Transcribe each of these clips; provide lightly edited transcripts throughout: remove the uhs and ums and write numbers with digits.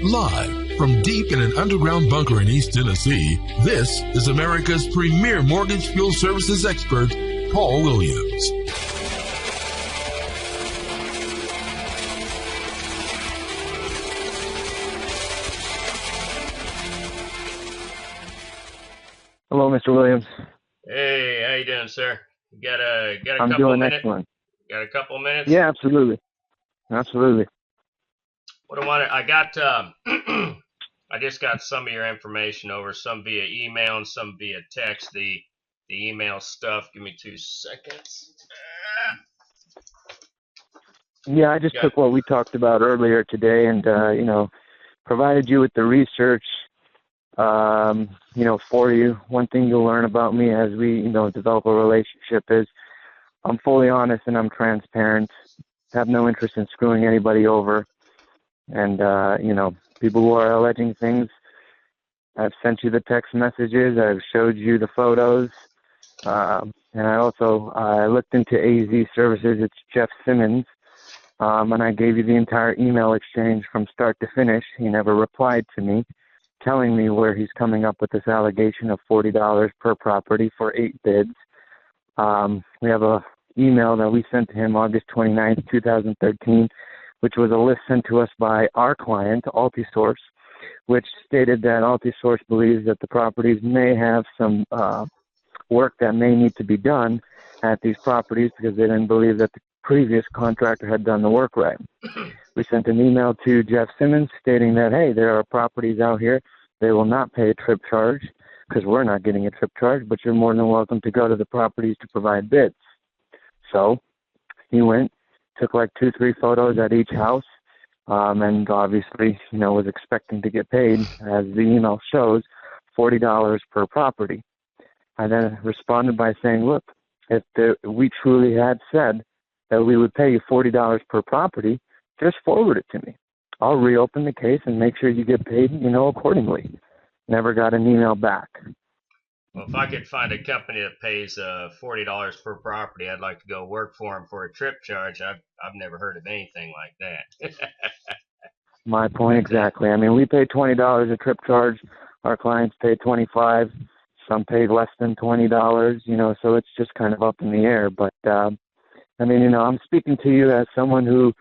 Live from deep in an underground bunker in East Tennessee, this is America's premier mortgage fuel services expert, Paul Williams. Hello, Mr. Williams. Hey, how you doing, sir? You got a I'm couple doing minutes? excellent. Got a couple of minutes? Yeah, absolutely. Absolutely. What I got, I just got some of your information over, some via email and some via text. The email stuff, give me 2 seconds. Yeah, I just took what we talked about earlier today and, provided you with the research, for you. One thing you'll learn about me as we, develop a relationship is I'm fully honest and I'm transparent. Have no interest in screwing anybody over. And, people who are alleging things, I've sent you the text messages. I've showed you the photos. And I looked into AZ Services. It's Jeff Simmons. And I gave you the entire email exchange from start to finish. He never replied to me, telling me where he's coming up with this allegation of $40 per property for 8 bids. We have a email that we sent to him August 29th, 2013, which was a list sent to us by our client, Altisource, which stated that Altisource believes that the properties may have some work that may need to be done at these properties because they didn't believe that the previous contractor had done the work right. We sent an email to Jeff Simmons stating that, hey, there are properties out here. They will not pay a trip charge because we're not getting a trip charge, but you're more than welcome to go to the properties to provide bids. So he went, took like 2-3 photos at each house, and obviously, was expecting to get paid, as the email shows, $40 per property. I then responded by saying, look, if we truly had said that we would pay you $40 per property, just forward it to me. I'll reopen the case and make sure you get paid, accordingly. Never got an email back. Well, if I could find a company that pays $40 per property, I'd like to go work for them for a trip charge. I've never heard of anything like that. My point exactly. I mean, we pay $20 a trip charge. Our clients pay $25. Some pay less than $20, so it's just kind of up in the air. But, I'm speaking to you as someone who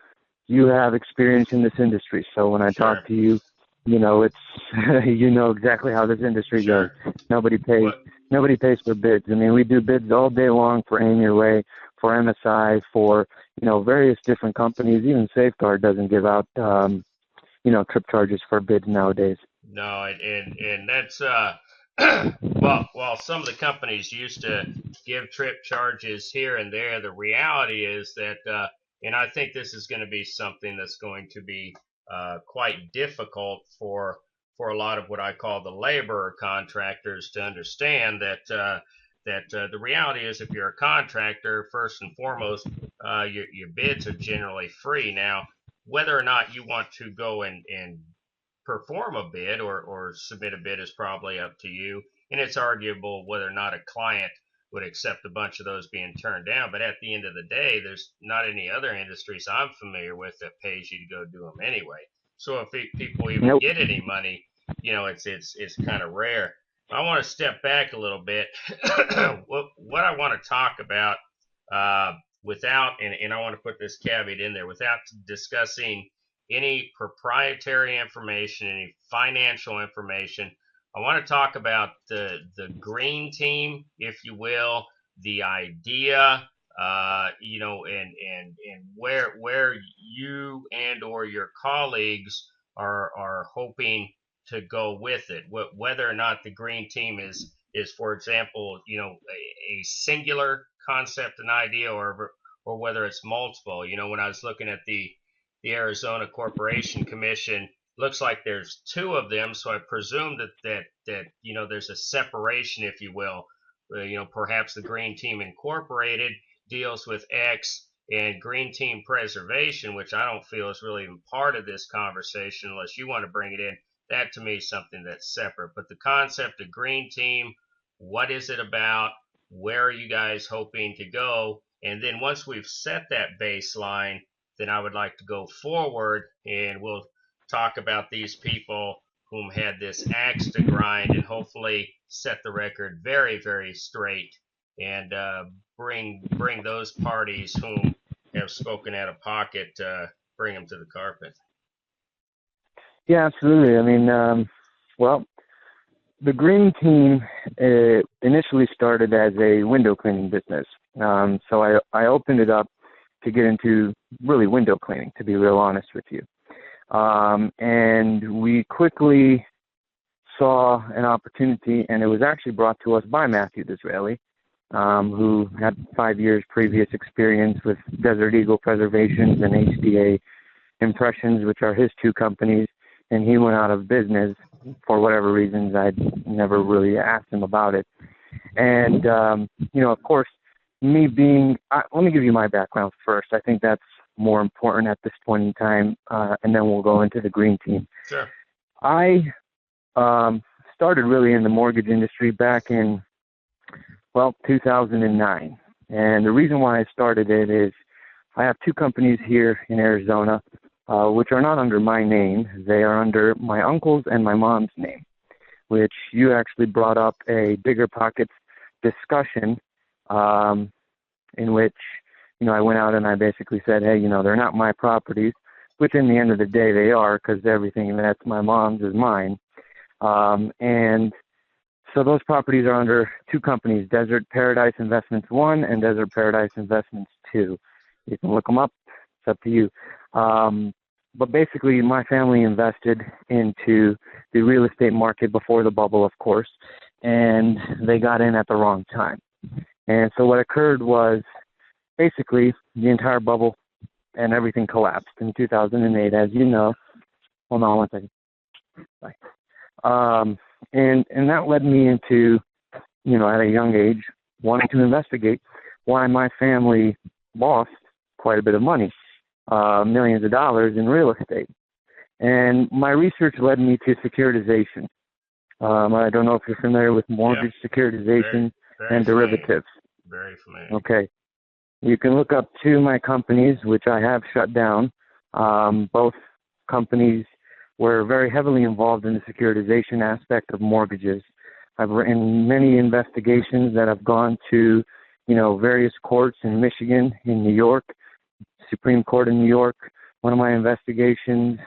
you have experience in this industry. So when I talk to you, it's exactly how this industry goes. Nobody pays for bids. I mean, we do bids all day long for Aim Your Way, for MSI, for various different companies. Even Safeguard doesn't give out trip charges for bids nowadays. No, and that's while some of the companies used to give trip charges here and there, the reality is that and I think this is going to be something that's going to be quite difficult for a lot of what I call the laborer contractors to understand that the reality is if you're a contractor, first and foremost, your bids are generally free. Now, whether or not you want to go and perform a bid or submit a bid is probably up to you, and it's arguable whether or not a client would accept a bunch of those being turned down. But at the end of the day, there's not any other industries I'm familiar with that pays you to go do them anyway. So if people even get any money, it's kind of rare. I want to step back a little bit. What I want to talk about without, and I want to put this caveat in there, without discussing any proprietary information, any financial information, I want to talk about the Grean Team, if you will, the idea, and where you and or your colleagues are hoping to go with it. Whether or not the Grean Team is for example, a singular concept and idea, or whether it's multiple. When I was looking at the Arizona Corporation Commission, looks like there's 2 of them, so I presume that there's a separation, if you will. Perhaps the Grean Team Incorporated deals with X, and Grean Team Preservation, which I don't feel is really even part of this conversation unless you want to bring it in. That to me is something that's separate. But the concept of Grean Team, what is it about? Where are you guys hoping to go? And then once we've set that baseline, then I would like to go forward, and we'll talk about these people whom had this axe to grind, and hopefully set the record very, very straight, and bring those parties whom have spoken out of pocket, bring them to the carpet. Yeah, absolutely. I mean, well, the Grean Team initially started as a window cleaning business. So I opened it up to get into really window cleaning, to be real honest with you. And we quickly saw an opportunity, and it was actually brought to us by Matthew Disraeli, who had 5 years previous experience with Desert Eagle Preservations and HDA Impressions, which are his two companies, and he went out of business for whatever reasons. I'd never really asked him about it. And, of course, let me give you my background first. I think that's more important at this point in time, and then we'll go into the Grean Team. Sure. I started really in the mortgage industry back in, 2009. And the reason why I started it is I have two companies here in Arizona, which are not under my name. They are under my uncle's and my mom's name, which you actually brought up a Bigger Pockets discussion in which, I went out and I basically said, hey, they're not my properties, which in the end of the day they are, because everything that's my mom's is mine. And so those properties are under two companies, Desert Paradise Investments 1 and Desert Paradise Investments 2. You can look them up. It's up to you. But basically, my family invested into the real estate market before the bubble, of course, and they got in at the wrong time. And so what occurred was basically the entire bubble and everything collapsed in 2008, as you know. Hold on one second. Bye. And that led me into, at a young age, wanting to investigate why my family lost quite a bit of money, millions of dollars in real estate. And my research led me to securitization. I don't know if you're familiar with mortgage securitization very and derivatives. Very familiar. Okay. You can look up two of my companies, which I have shut down. Both companies were very heavily involved in the securitization aspect of mortgages. I've written many investigations that have gone to, various courts in Michigan, in New York, Supreme Court in New York. One of my investigations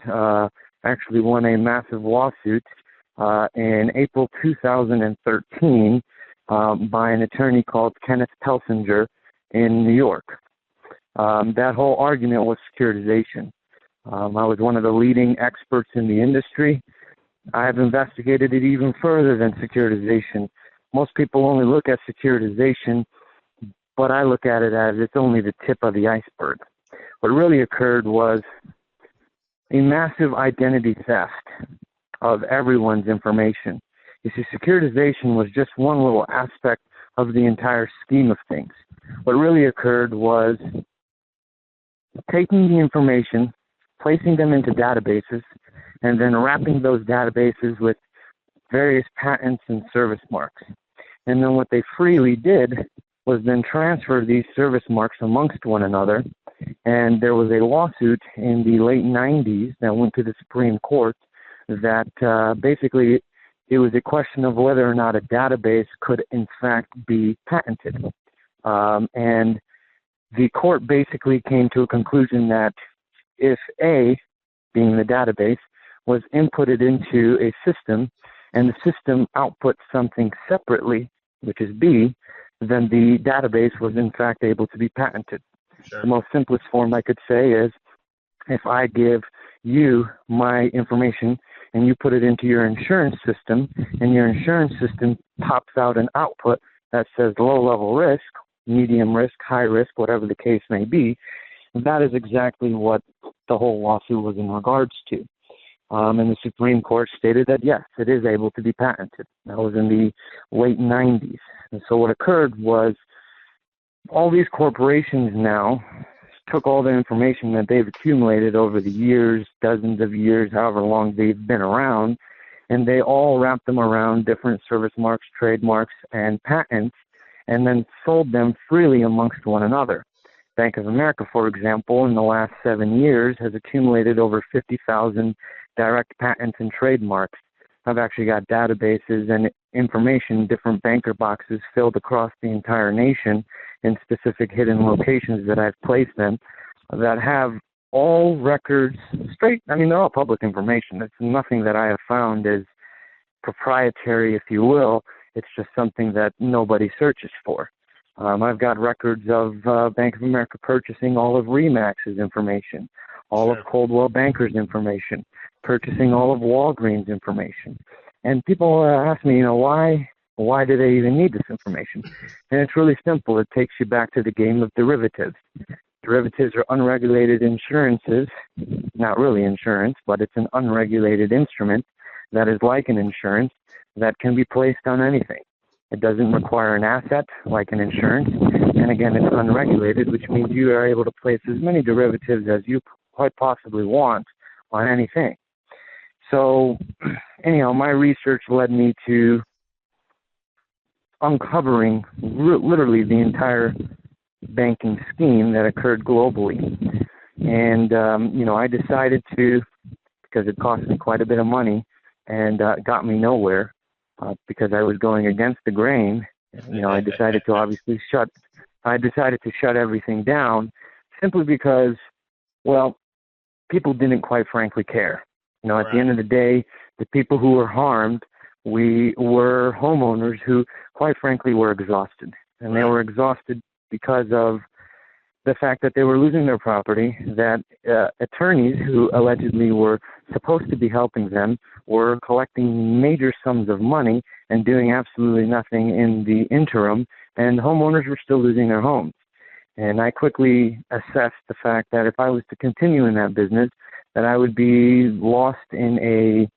actually won a massive lawsuit in April 2013 by an attorney called Kenneth Pelsinger in New York. That whole argument was securitization. I was one of the leading experts in the industry. I have investigated it even further than securitization. Most people only look at securitization, but I look at it as it's only the tip of the iceberg. What really occurred was a massive identity theft of everyone's information. You see, securitization was just one little aspect of the entire scheme of things. What really occurred was taking the information, placing them into databases, and then wrapping those databases with various patents and service marks. And then what they freely did was then transfer these service marks amongst one another. And there was a lawsuit in the late 90s that went to the Supreme Court that basically it was a question of whether or not a database could in fact be patented. And the court basically came to a conclusion that if A, being the database, was inputted into a system and the system outputs something separately, which is B, then the database was in fact able to be patented. Sure. The most simplest form I could say is if I give you my information and you put it into your insurance system and your insurance system pops out an output that says low-level risk, medium risk, high risk, whatever the case may be, that is exactly what the whole lawsuit was in regards to. And the Supreme Court stated that, yes, it is able to be patented. That was in the late 90s. And so what occurred was all these corporations now took all the information that they've accumulated over the years, dozens of years, however long they've been around, and they all wrapped them around different service marks, trademarks, and patents, and then sold them freely amongst one another. Bank of America, for example, in the last 7 years has accumulated over 50,000 direct patents and trademarks. I've actually got databases and information, different banker boxes filled across the entire nation in specific hidden locations that I've placed them that have all records straight. I mean, they're all public information. It's nothing that I have found is proprietary, if you will. It's just something that nobody searches for. I've got records of Bank of America purchasing all of Remax's information, all of Coldwell Banker's information, purchasing all of Walgreens' information. And people ask me, why do they even need this information? And it's really simple. It takes you back to the game of derivatives. Derivatives are unregulated insurances, not really insurance, but it's an unregulated instrument that is like an insurance that can be placed on anything. It doesn't require an asset like an insurance. And again, it's unregulated, which means you are able to place as many derivatives as you quite possibly want on anything. So anyhow, my research led me to uncovering literally the entire banking scheme that occurred globally. And, I decided to, because it cost me quite a bit of money and got me nowhere, because I was going against the grain. I decided to obviously shut everything down simply because, people didn't quite frankly care. At the end of the day, the people who were harmed, we were homeowners who quite frankly were exhausted. And they were exhausted because of the fact that they were losing their property, that attorneys who allegedly were supposed to be helping them were collecting major sums of money and doing absolutely nothing in the interim, and homeowners were still losing their homes. And I quickly assessed the fact that if I was to continue in that business, that I would be lost in a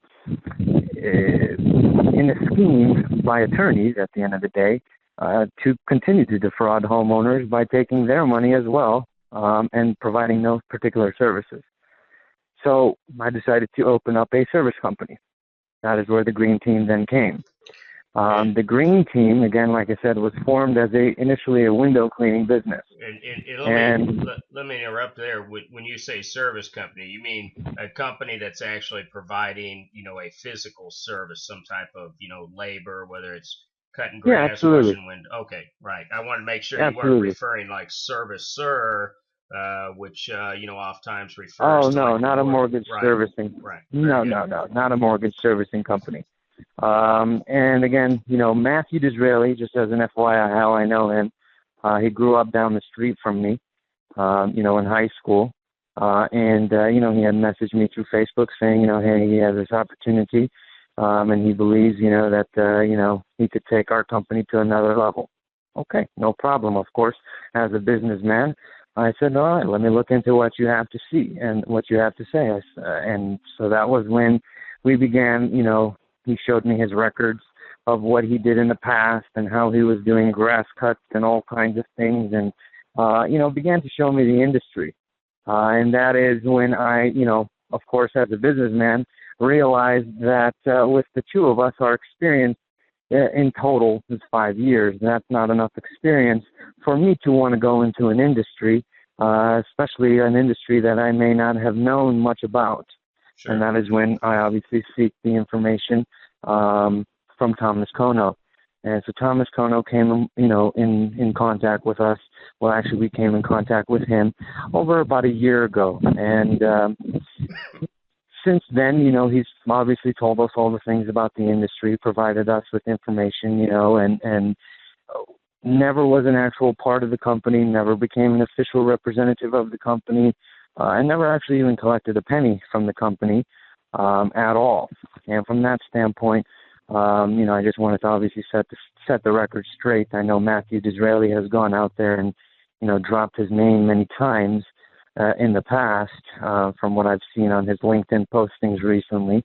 scheme by attorneys at the end of the day, to continue to defraud homeowners by taking their money as well, and providing those particular services. So I decided to open up a service company. That is where the Grean Team then came. The Grean Team, again, like I said, was formed as initially a window cleaning business. Let me interrupt there. When you say service company, you mean a company that's actually providing, a physical service, some type of, labor, whether it's cutting grass, washing window. Okay, right. I wanted to make sure you weren't referring like servicer, which oftentimes refers. Oh to no, like not a mortgage servicing. Right. No, not a mortgage servicing company. And again, Matthew Disraeli, just as an FYI, how I know him, he grew up down the street from me, in high school. And he had messaged me through Facebook saying, hey, he has this opportunity, and he believes, that, he could take our company to another level. Okay, no problem, of course. As a businessman, I said, all right, let me look into what you have to see and what you have to say. And so that was when we began, he showed me his records of what he did in the past and how he was doing grass cuts and all kinds of things, and, began to show me the industry. And that is when I, of course, as a businessman, realized that with the two of us, our experience in total is 5 years. That's not enough experience for me to want to go into an industry, especially an industry that I may not have known much about. Sure. And that is when I obviously seek the information from Thomas Kono. And so Thomas Kono came, in contact with us. Well, actually, we came in contact with him over about a year ago. And since then, he's obviously told us all the things about the industry, provided us with information, and never was an actual part of the company, never became an official representative of the company, and never actually even collected a penny from the company at all. And from that standpoint, I just wanted to obviously set the record straight. I know Matthew Disraeli has gone out there and, dropped his name many times in the past, from what I've seen on his LinkedIn postings recently.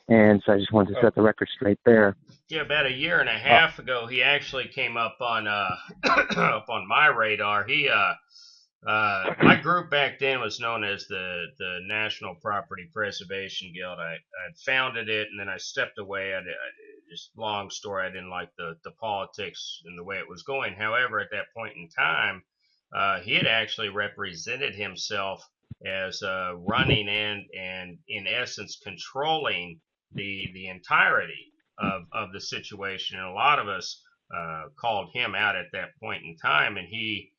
And so I just wanted to set the record straight there. Yeah, about a year and a half ago, he actually came up on up on my radar. My group back then was known as the National Property Preservation Guild. I founded it, and then I stepped away. Just long story, I didn't like the politics and the way it was going. However, at that point in time, he had actually represented himself as running and in essence controlling the entirety of the situation. And a lot of us called him out at that point in time, and he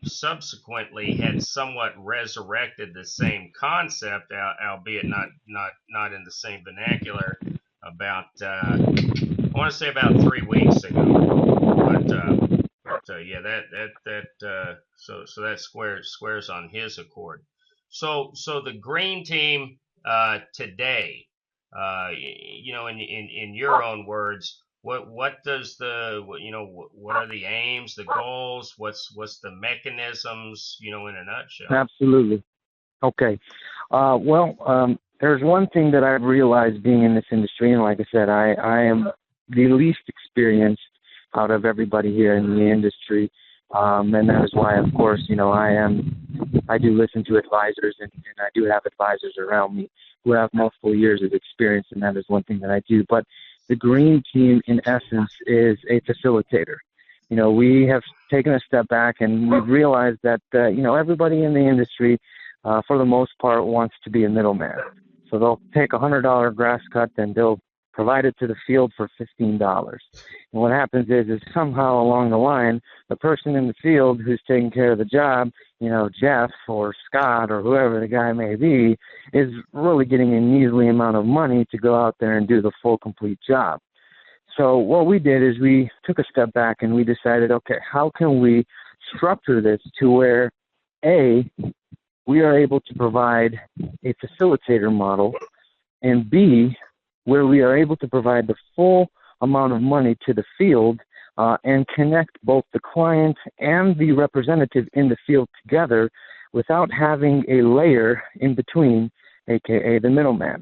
subsequently had somewhat resurrected the same concept, albeit not in the same vernacular, about I want to say about 3 weeks ago. But yeah, so that squares on his accord. So the Grean Team today, in your own words, what does what are the aims, the goals, what's the mechanisms, in a nutshell? Absolutely. Okay. There's one thing that I've realized being in this industry, and like I said, I am the least experienced out of everybody here in the industry, and that is why, of course, I do listen to advisors, and I do have advisors around me who have multiple years of experience, and that is one thing that I do. But the Grean Team, in essence, is a facilitator. We have taken a step back, and we've realized that, everybody in the industry, for the most part, wants to be a middleman. So they'll take a $100 grass cut and they'll provide it to the field for $15. And what happens is somehow along the line, the person in the field who's taking care of the job, Jeff or Scott or whoever the guy may be, is really getting a measly amount of money to go out there and do the full, complete job. So what we did is we took a step back and we decided, okay, how can we structure this to where, A, we are able to provide a facilitator model, and B, where we are able to provide the full amount of money to the field and connect both the client and the representative in the field together without having a layer in between, aka the middleman.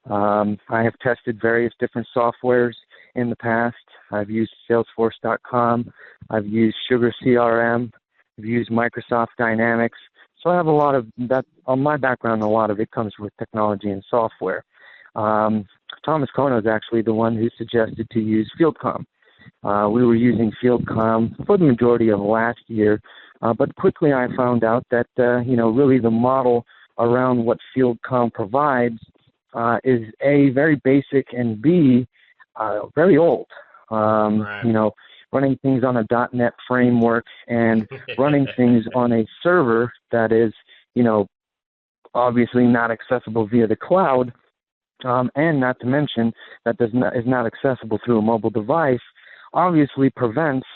I have tested various different softwares in the past. I've used Salesforce.com. I've used Sugar CRM. I've used Microsoft Dynamics. So I have a lot of that on my background. A lot of it comes with technology and software. Thomas Kono is actually the one who suggested to use FieldCom. We were using FieldCom for the majority of last year, but quickly I found out that really the model around what FieldCom provides is A, very basic, and B, very old. Right. Running things on a .NET framework and running things on a server that is, obviously not accessible via the cloud, and not to mention that is not accessible through a mobile device, obviously prevents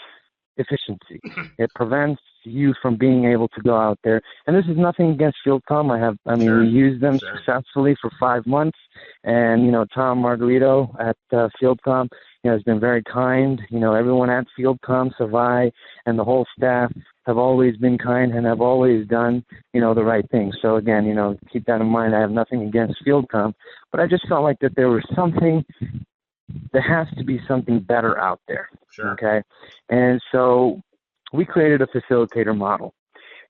efficiency. It prevents you from being able to go out there. And this is nothing against FieldCom. Sure. We used them successfully for 5 months. And, Tom Margarito at FieldCom, has been very kind. Everyone at FieldCom, Savai, and the whole staff have always been kind and have always done, the right thing. So again, keep that in mind. I have nothing against FieldCom, but I just felt like that there has to be something better out there. Sure. Okay. And so we created a facilitator model,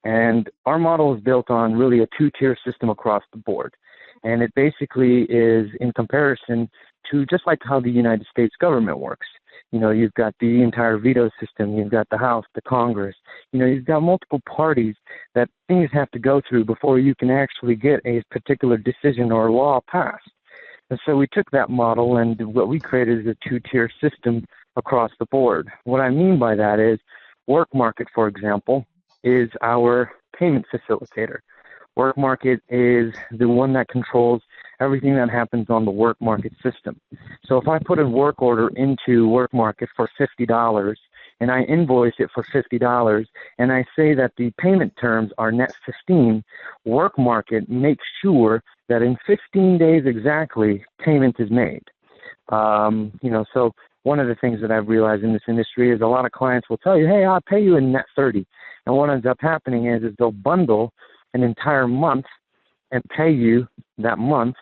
and our model is built on really a 2-tier system across the board. And it basically is in comparison to just like how the United States government works. You've got the entire veto system, you've got the House, the Congress, you've got multiple parties that things have to go through before you can actually get a particular decision or law passed. And so we took that model, and what we created is a 2-tier system across the board. What I mean by that is Work Market, for example, is our payment facilitator. Work Market is the one that controls everything that happens on the Work Market system. So if I put a work order into Work Market for $50 and I invoice it for $50 and I say that the payment terms are net 15, Work Market makes sure that in 15 days exactly payment is made. So one of the things that I've realized in this industry is a lot of clients will tell you, hey, I'll pay you in net 30. And what ends up happening is they'll bundle an entire month and pay you that month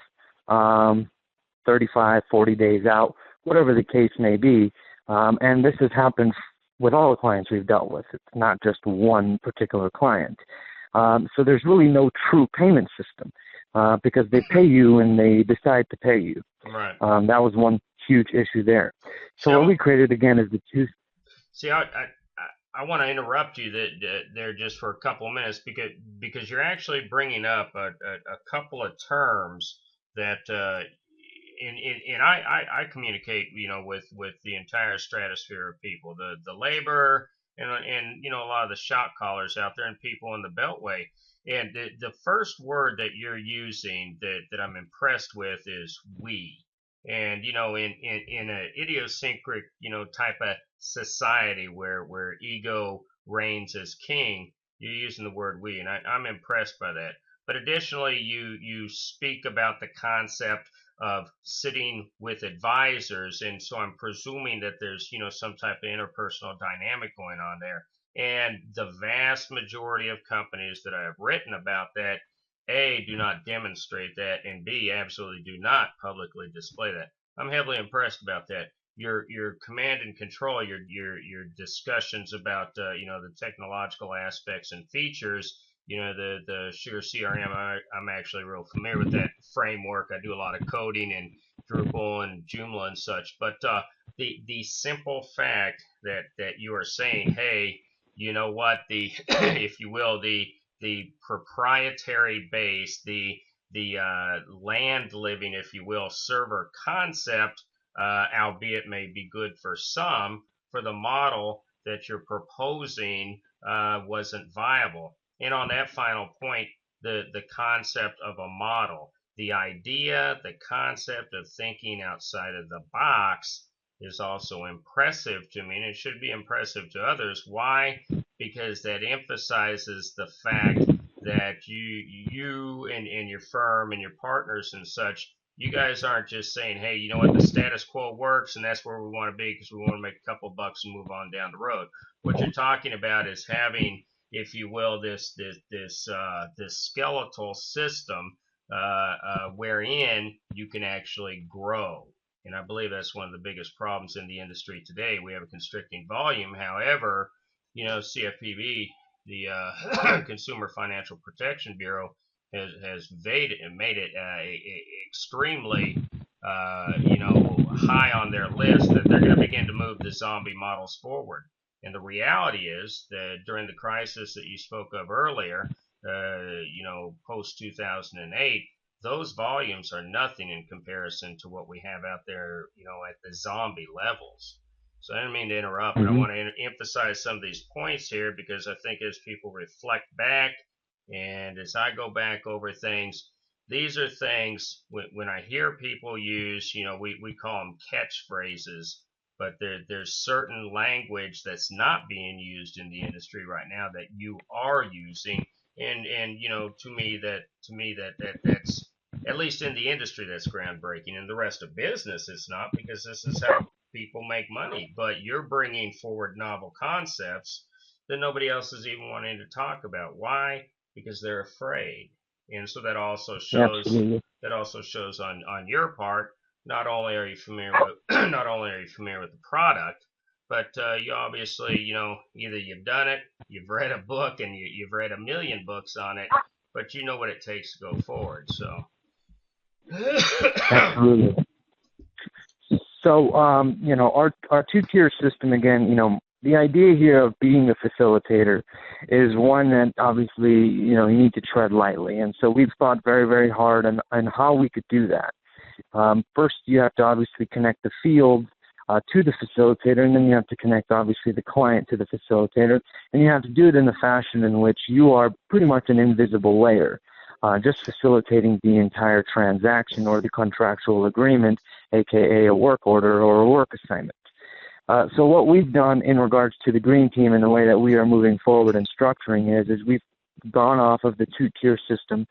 35, 40 days out, whatever the case may be. And this has happened with all the clients we've dealt with. It's not just one particular client. So there's really no true payment system because they pay you when they decide to pay you. Right. That was one huge issue there. So what we created again is the two. See, I want to interrupt you there just for a couple of minutes because you're actually bringing up a couple of terms that and I communicate with the entire stratosphere of people, the labor and a lot of the shop callers out there and people in the Beltway. And the first word that you're using that I'm impressed with is we. And in an idiosyncratic type of society where ego reigns as king, you're using the word we, and I'm impressed by that. But additionally, you speak about the concept of sitting with advisors, and so I'm presuming that there's some type of interpersonal dynamic going on there. And the vast majority of companies that I have written about that, A, do not demonstrate that, and B, absolutely do not publicly display that. I'm heavily impressed about that. Your command and control, your discussions about the technological aspects and features, the Sugar CRM. I'm actually real familiar with that framework. I do a lot of coding in Drupal and Joomla and such. But the simple fact that you are saying, hey, you know what, the if you will, the proprietary base, the land living, if you will, server concept, albeit may be good for some, for the model that you're proposing wasn't viable. And on that final point, the concept of a model, the idea, the concept of thinking outside of the box is also impressive to me, and it should be impressive to others. Why? Because that emphasizes the fact that you and your firm and your partners and such, you guys aren't just saying, hey, you know what, the status quo works and that's where we want to be because we want to make a couple of bucks and move on down the road. What you're talking about is having, if you will, this skeletal system wherein you can actually grow. And I believe that's one of the biggest problems in the industry today. We have a constricting volume. However, CFPB, the Consumer Financial Protection Bureau, has made it extremely high on their list that they're going to begin to move the zombie models forward. And the reality is that during the crisis that you spoke of earlier, post 2008, those volumes are nothing in comparison to what we have out there, at the zombie levels. So I didn't mean to interrupt, but I want to emphasize some of these points here because I think as people reflect back and as I go back over things, these are things when I hear people use, we call them catchphrases, but there's certain language that's not being used in the industry right now that you are using, and to me that's, at least in the industry, that's groundbreaking. In the rest of business, it's not, because this is how people make money. But you're bringing forward novel concepts that nobody else is even wanting to talk about. Why? Because they're afraid. And so that also shows on your part. Not only are you familiar with the product, but you obviously, either you've done it, you've read a book, and you've read a million books on it, but you know what it takes to go forward. So. Absolutely. So, our two-tier system, again, the idea here of being a facilitator is one that obviously, you need to tread lightly. And so we've thought very, very hard on how we could do that. First, you have to obviously connect the field to the facilitator, and then you have to connect, obviously, the client to the facilitator. And you have to do it in a fashion in which you are pretty much an invisible layer. Just facilitating the entire transaction or the contractual agreement, aka a work order or a work assignment. So what we've done in regards to the Grean Team and the way that we are moving forward and structuring is we've gone off of the two-tier system,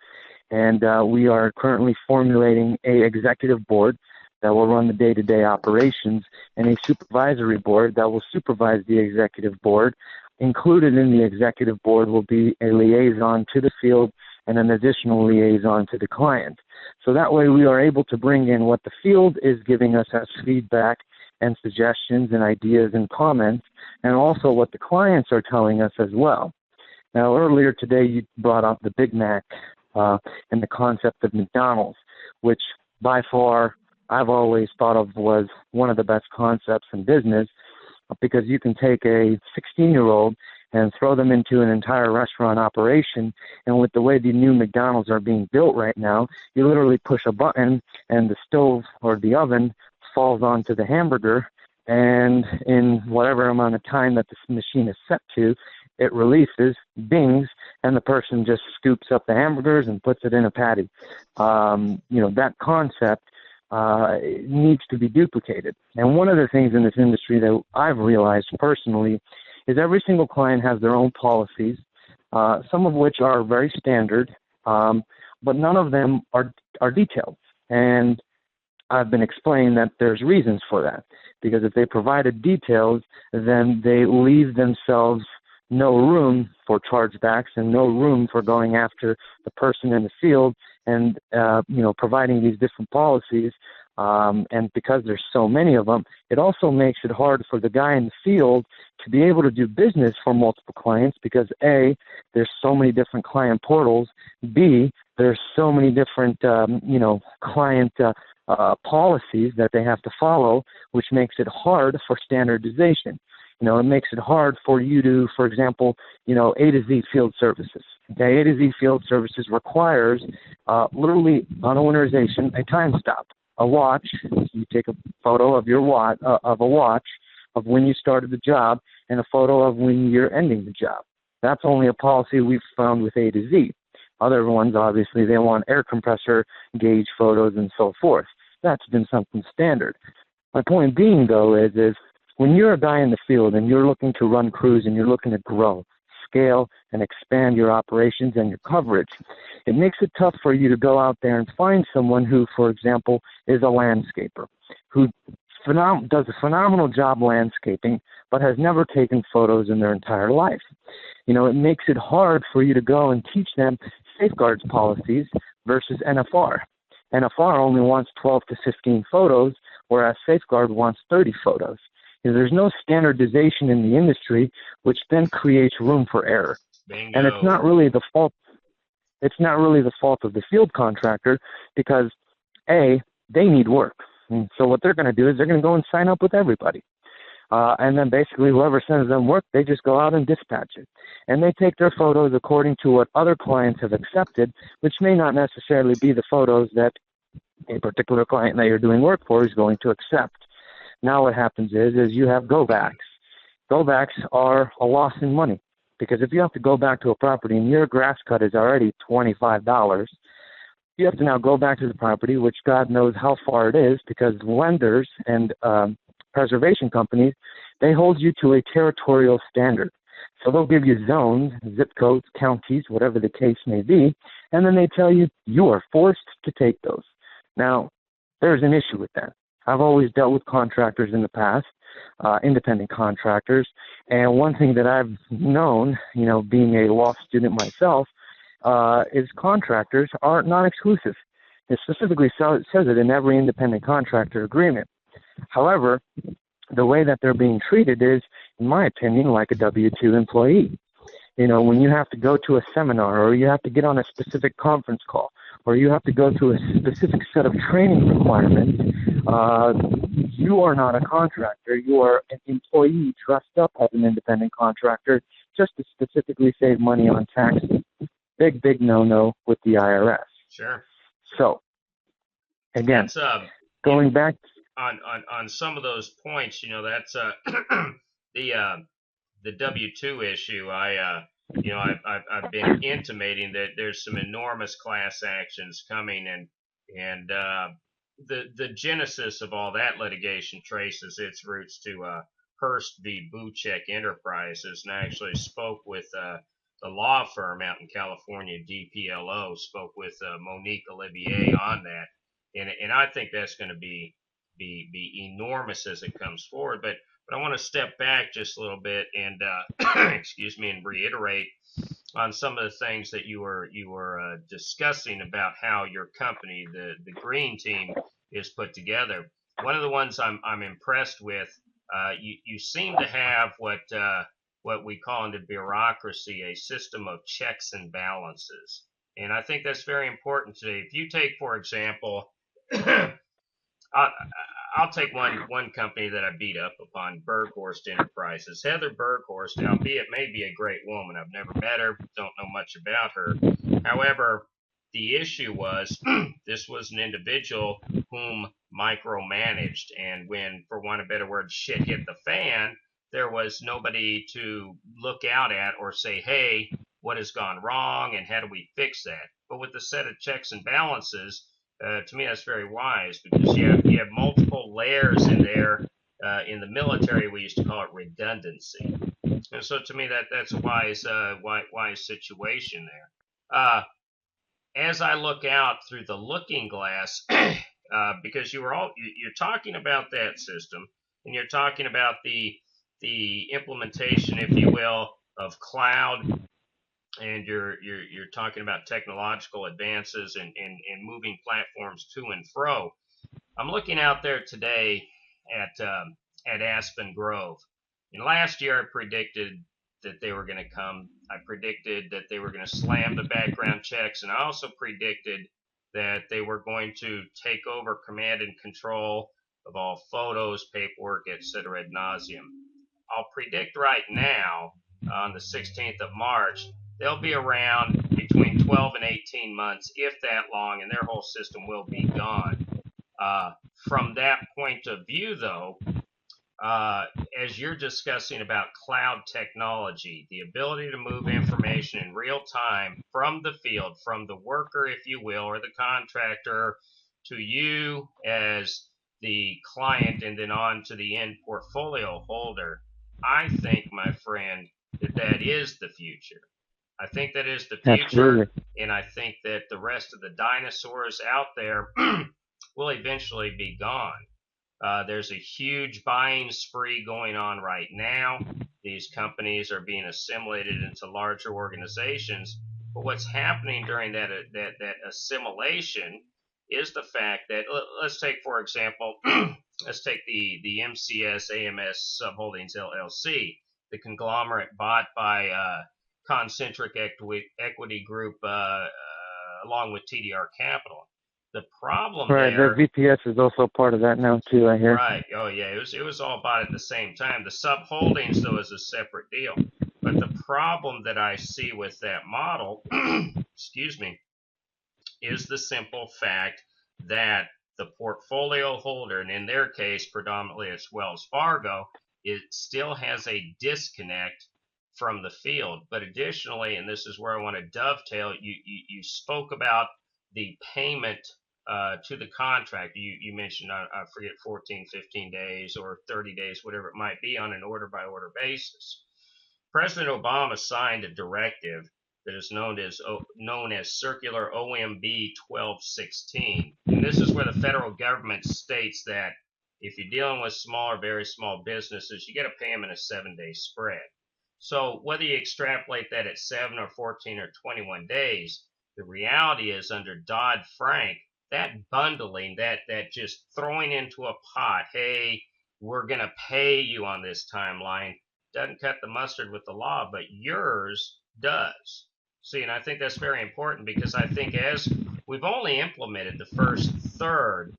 and we are currently formulating a executive board that will run the day-to-day operations and a supervisory board that will supervise the executive board. Included in the executive board will be a liaison to the field and an additional liaison to the client. So that way we are able to bring in what the field is giving us as feedback and suggestions and ideas and comments, and also what the clients are telling us as well. Now, earlier today you brought up the Big Mac and the concept of McDonald's, which by far I've always thought of was one of the best concepts in business. because you can take a 16-year-old and throw them into an entire restaurant operation. And with the way the new McDonald's are being built right now, you literally push a button and the stove or the oven falls onto the hamburger, and in whatever amount of time that the machine is set to, it releases, bings, and the person just scoops up the hamburgers and puts it in a patty. That concept needs to be duplicated. And one of the things in this industry that I've realized personally is every single client has their own policies, some of which are very standard, but none of them are detailed. And I've been explained that there's reasons for that, because if they provided details, then they leave themselves no room for chargebacks and no room for going after the person in the field and, providing these different policies. And because there's so many of them, it also makes it hard for the guy in the field to be able to do business for multiple clients because A, there's so many different client portals. B, there's so many different, client policies that they have to follow, which makes it hard for standardization. It makes it hard for you to, for example, A to Z field services. Okay, A to Z field services requires literally on ownerization a time stop, a watch. You take a photo of your watch, of a watch, of when you started the job, and a photo of when you're ending the job. That's only a policy we've found with A to Z. Other ones, obviously, they want air compressor gauge photos and so forth. That's been something standard. My point being, though, is when you're a guy in the field and you're looking to run crews and you're looking to grow, scale, and expand your operations and your coverage, it makes it tough for you to go out there and find someone who, for example, is a landscaper, who does a phenomenal job landscaping, but has never taken photos in their entire life. It makes it hard for you to go and teach them safeguards policies versus NFR. NFR only wants 12 to 15 photos, whereas Safeguard wants 30 photos. There's no standardization in the industry, which then creates room for error. Bingo. And it's not really the fault. It's not really the fault of the field contractor because A, they need work. And so what they're going to do is they're going to go and sign up with everybody. And then basically whoever sends them work, they just go out and dispatch it. And they take their photos according to what other clients have accepted, which may not necessarily be the photos that a particular client that you're doing work for is going to accept. Now what happens is you have go backs. Go backs are a loss in money because if you have to go back to a property and your grass cut is already $25, you have to now go back to the property, which God knows how far it is because lenders and preservation companies, they hold you to a territorial standard. So they'll give you zones, zip codes, counties, whatever the case may be, and then they tell you you are forced to take those. Now, there's an issue with that. I've always dealt with contractors in the past, independent contractors, and one thing that I've known, being a law student myself, is contractors are non-exclusive. It specifically says it in every independent contractor agreement. However, the way that they're being treated is, in my opinion, like a W-2 employee. When you have to go to a seminar or you have to get on a specific conference call or you have to go through a specific set of training requirements, you are not a contractor. You are an employee dressed up as an independent contractor just to specifically save money on taxes. Big, big no-no with the IRS. Sure. So, again, going back on some of those points, that's the W-2 issue. I've been intimating that there's some enormous class actions coming, and the genesis of all that litigation traces its roots to Hearst v. Buchek Enterprises, and I actually spoke with the law firm out in California, DPLO, spoke with Monique Olivier on that, and I think that's going to be enormous as it comes forward. But I want to step back just a little bit and excuse me, and reiterate on some of the things that you were discussing about how your company, the Grean Team, is put together. One of the ones I'm impressed with, you seem to have what we call in the bureaucracy a system of checks and balances, and I think that's very important today. If you take, for example, I'll take one company that I beat up upon, Berghorst Enterprises. Heather Berghorst, albeit may be a great woman. I've never met her, don't know much about her. However, the issue was this was an individual whom micromanaged, and when, for want of a better word, shit hit the fan, there was nobody to look out at or say, hey, what has gone wrong and how do we fix that? But with the set of checks and balances, to me that's very wise, because you have multiple layers in there. In the military, we used to call it redundancy, and so to me that's a wise situation there. As I look out through the looking glass, because you're talking about that system, and you're talking about the implementation, if you will, of cloud, and you're talking about technological advances and moving platforms to and fro. I'm looking out there today at Aspen Grove. And last year I predicted that they were going to come. I predicted that they were going to slam the background checks, and I also predicted that they were going to take over command and control of all photos, paperwork, etc. ad nauseum. I'll predict right now, on the 16th of March, they'll be around between 12 and 18 months, if that long, and their whole system will be gone. From that point of view, though, as you're discussing about cloud technology, the ability to move information in real time from the field, from the worker, if you will, or the contractor, to you as the client, and then on to the end portfolio holder, I think, my friend, that is the future. I think that is the future. Absolutely. And I think that the rest of the dinosaurs out there will eventually be gone. There's a huge buying spree going on right now. These companies are being assimilated into larger organizations. But what's happening during that assimilation is the fact that, let's take, for example, let's take the MCS AMS Subholdings LLC, the conglomerate bought by Concentric Equity Group along with TDR Capital. The problem there, the VPS is also part of that now too, I hear. Right. Oh yeah, it was all bought at the same time. The subholdings, though, is a separate deal. But the problem that I see with that model, excuse me, is the simple fact that the portfolio holder, and in their case, predominantly it's Wells Fargo, it still has a disconnect from the field. But additionally, and this is where I want to dovetail, you spoke about the payment to the contractor. You mentioned, I forget, 14, 15 days or 30 days, whatever it might be, on an order-by-order basis. President Obama signed a directive that is known as Circular OMB 1216. And this is where the federal government states that if you're dealing with small or very small businesses, you got to pay them in a 7-day spread. So whether you extrapolate that at 7 or 14 or 21 days, the reality is, under Dodd-Frank, that bundling, that just throwing into a pot, hey, we're going to pay you on this timeline, doesn't cut the mustard with the law, but yours does. See, and I think that's very important, because I think as we've only implemented the first third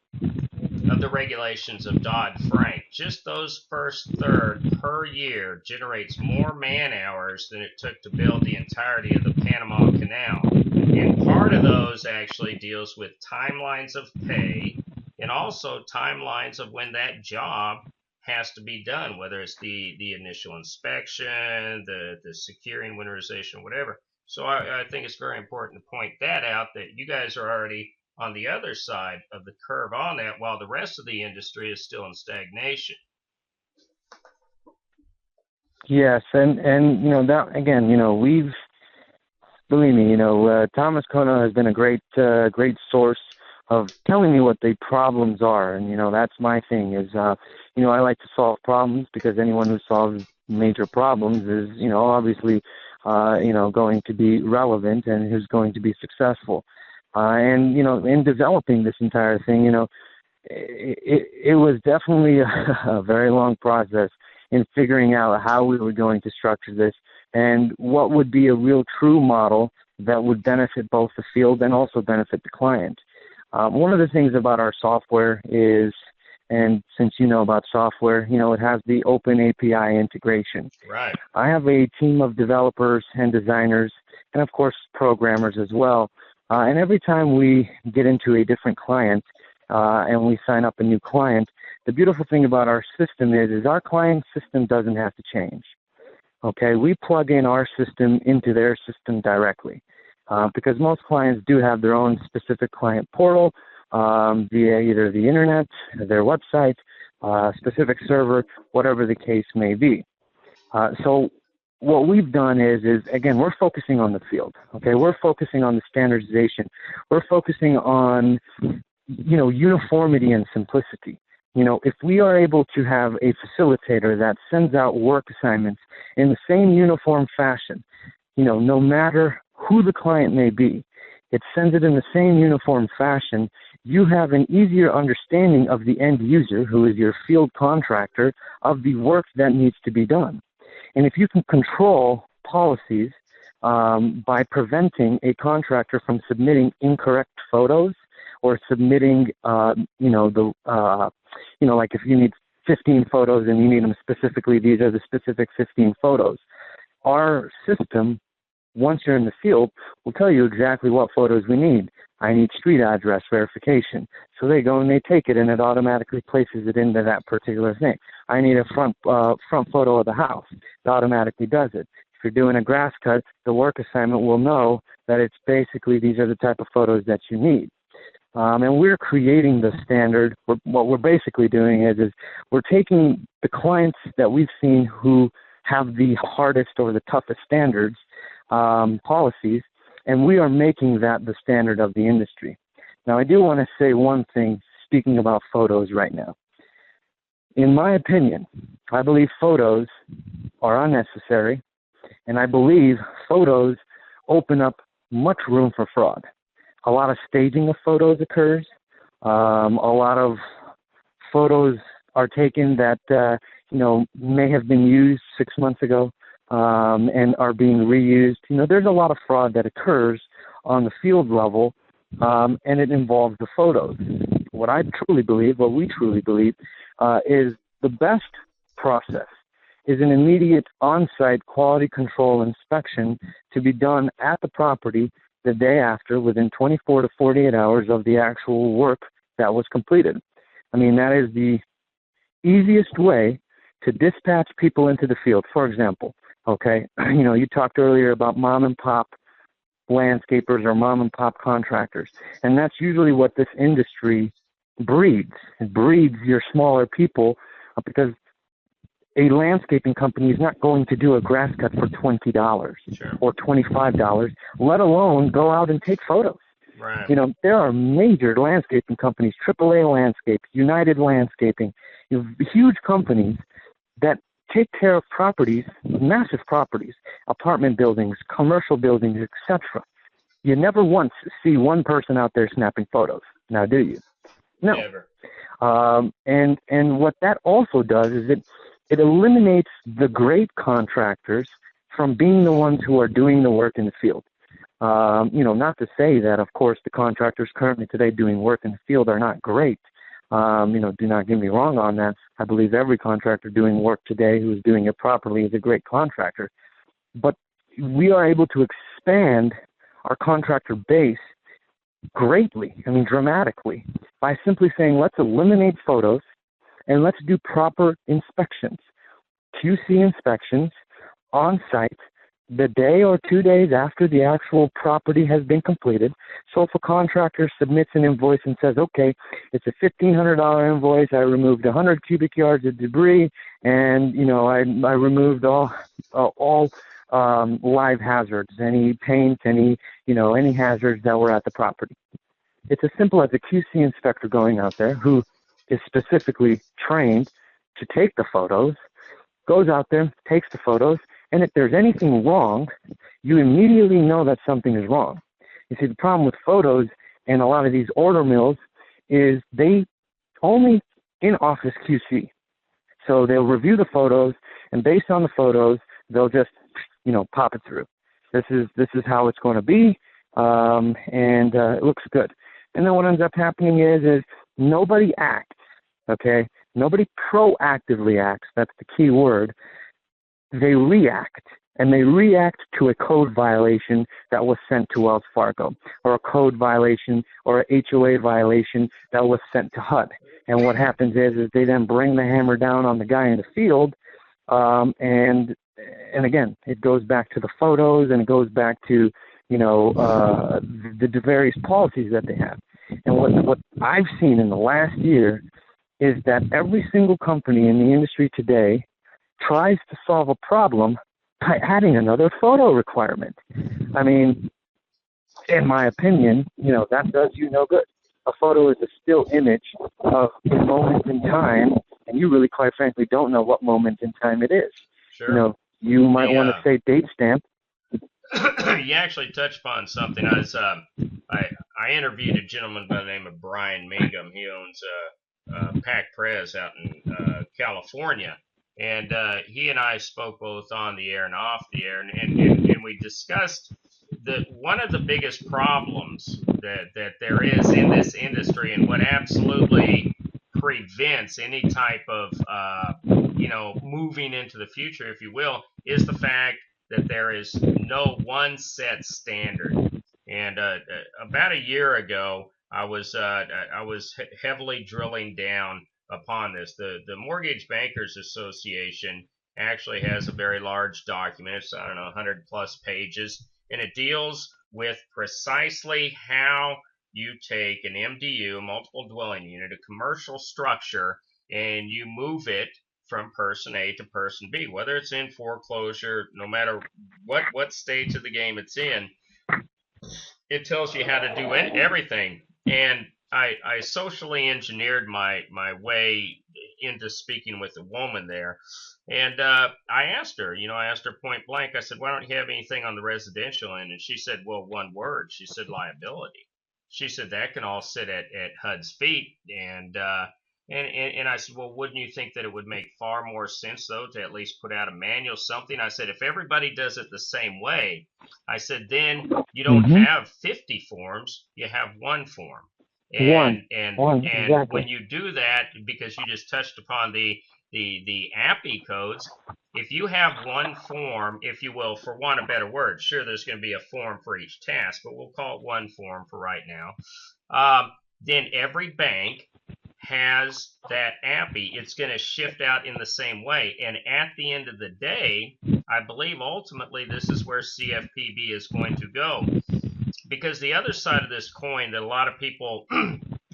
of the regulations of Dodd-Frank, just those first third per year generates more man hours than it took to build the entirety of the Panama Canal. And part of those actually deals with timelines of pay, and also timelines of when that job has to be done, whether it's the initial inspection, the securing, winterization, whatever. So I think it's very important to point that out, that you guys are already on the other side of the curve on that, while the rest of the industry is still in stagnation. Yes, and that again, believe me, Thomas Kono has been a great source of telling me what the problems are, and that's my thing is, I like to solve problems, because anyone who solves major problems is, obviously, going to be relevant and who's going to be successful. And in developing this entire thing, it was definitely a very long process in figuring out how we were going to structure this and what would be a real true model that would benefit both the field and also benefit the client. One of the things about our software is And since you know about software, it has the open API integration. Right. I have a team of developers and designers and, of course, programmers as well. And every time we get into a different client and we sign up a new client, the beautiful thing about our system is our client system doesn't have to change. Okay, we plug in our system into their system directly because most clients do have their own specific client portal via either the internet, their website, specific server, whatever the case may be. So what we've done is again, we're focusing on the field. Okay, we're focusing on the standardization. We're focusing on, uniformity and simplicity. If we are able to have a facilitator that sends out work assignments in the same uniform fashion, no matter who the client may be, it sends it in the same uniform fashion, you have an easier understanding of the end user, who is your field contractor, of the work that needs to be done. And if you can control policies by preventing a contractor from submitting incorrect photos or submitting, like if you need 15 photos and you need them specifically, these are the specific 15 photos. Our system, once you're in the field, will tell you exactly what photos we need. I need street address verification. So they go and they take it, and it automatically places it into that particular thing. I need a front photo of the house. It automatically does it. If you're doing a grass cut, the work assignment will know that it's basically these are the type of photos that you need. And we're creating the standard. What we're basically doing is we're taking the clients that we've seen who have the hardest or the toughest standards, policies, and we are making that the standard of the industry. Now, I do want to say one thing, speaking about photos right now. In my opinion, I believe photos are unnecessary, and I believe photos open up much room for fraud. A lot of staging of photos occurs. A lot of photos are taken that, may have been used 6 months ago and are being reused. There's a lot of fraud that occurs on the field level, and it involves the photos. What we truly believe, is the best process is an immediate on-site quality control inspection to be done at the property the day after, within 24 to 48 hours of the actual work that was completed. I mean, that is the easiest way to dispatch people into the field. For example, okay, you talked earlier about mom and pop landscapers or mom and pop contractors, and that's usually what this industry breeds. It breeds your smaller people because a landscaping company is not going to do a grass cut for $20 or $25, let alone go out and take photos. Right. There are major landscaping companies, AAA Landscape, United Landscaping, huge companies that take care of properties, massive properties, apartment buildings, commercial buildings, etc. You never once see one person out there snapping photos. Now, do you? No. Never. And what that also does is it eliminates the great contractors from being the ones who are doing the work in the field. Not to say that, of course, the contractors currently today doing work in the field are not great. Do not get me wrong on that. I believe every contractor doing work today who is doing it properly is a great contractor. But we are able to expand our contractor base greatly, dramatically, by simply saying, let's eliminate photos and let's do proper inspections, QC inspections on site the day or 2 days after the actual property has been completed. So if a contractor submits an invoice and says, okay, it's a $1,500 invoice, I removed 100 cubic yards of debris, and, I removed all live hazards, any paint, any hazards that were at the property. It's as simple as a QC inspector going out there who is specifically trained to take the photos, goes out there, takes the photos, and if there's anything wrong, you immediately know that something is wrong. You see, the problem with photos and a lot of these order mills is they only in-office QC. So they'll review the photos, and based on the photos, they'll just, pop it through. This is how it's going to be, and it looks good. And then what ends up happening is nobody acts Okay? Nobody proactively acts. That's the key word. They react, and they react to a code violation that was sent to Wells Fargo, or a code violation or a HOA violation that was sent to HUD. And what happens is they then bring the hammer down on the guy in the field, and again, it goes back to the photos, and it goes back to, the various policies that they have. And what I've seen in the last year is that every single company in the industry today tries to solve a problem by adding another photo requirement. I mean, in my opinion, that does you no good. A photo is a still image of a moment in time, and you really, quite frankly, don't know what moment in time it is. Sure. You might want to say date stamp. You actually touched upon something. I interviewed a gentleman by the name of Brian Mangum. He owns Pac Prez out in California. And he and I spoke both on the air and off the air, and we discussed that one of the biggest problems that there is in this industry, and what absolutely prevents any type of moving into the future, if you will, is the fact that there is no one set standard. And about a year ago, I was heavily drilling down upon this. The Mortgage Bankers Association actually has a very large document. It's, 100 plus pages, and it deals with precisely how you take an MDU, multiple dwelling unit, a commercial structure, and you move it from person A to person B, whether it's in foreclosure, no matter what stage of the game it's in. It tells you how to do everything. And I socially engineered my way into speaking with the woman there. And I asked her point blank, I said, why don't you have anything on the residential end? And she said, well, one word. She said, liability. She said, that can all sit at HUD's feet. And I said, well, wouldn't you think that it would make far more sense, though, to at least put out a manual, something? I said, if everybody does it the same way, I said, then you don't have 50 forms, you have one form. And exactly. When you do that, because you just touched upon the API codes, if you have one form, if you will, for want of better word, sure, there's going to be a form for each task, but we'll call it one form for right now. Then every bank has that API. It's going to shift out in the same way. And at the end of the day, I believe ultimately this is where CFPB is going to go. Because the other side of this coin that a lot of people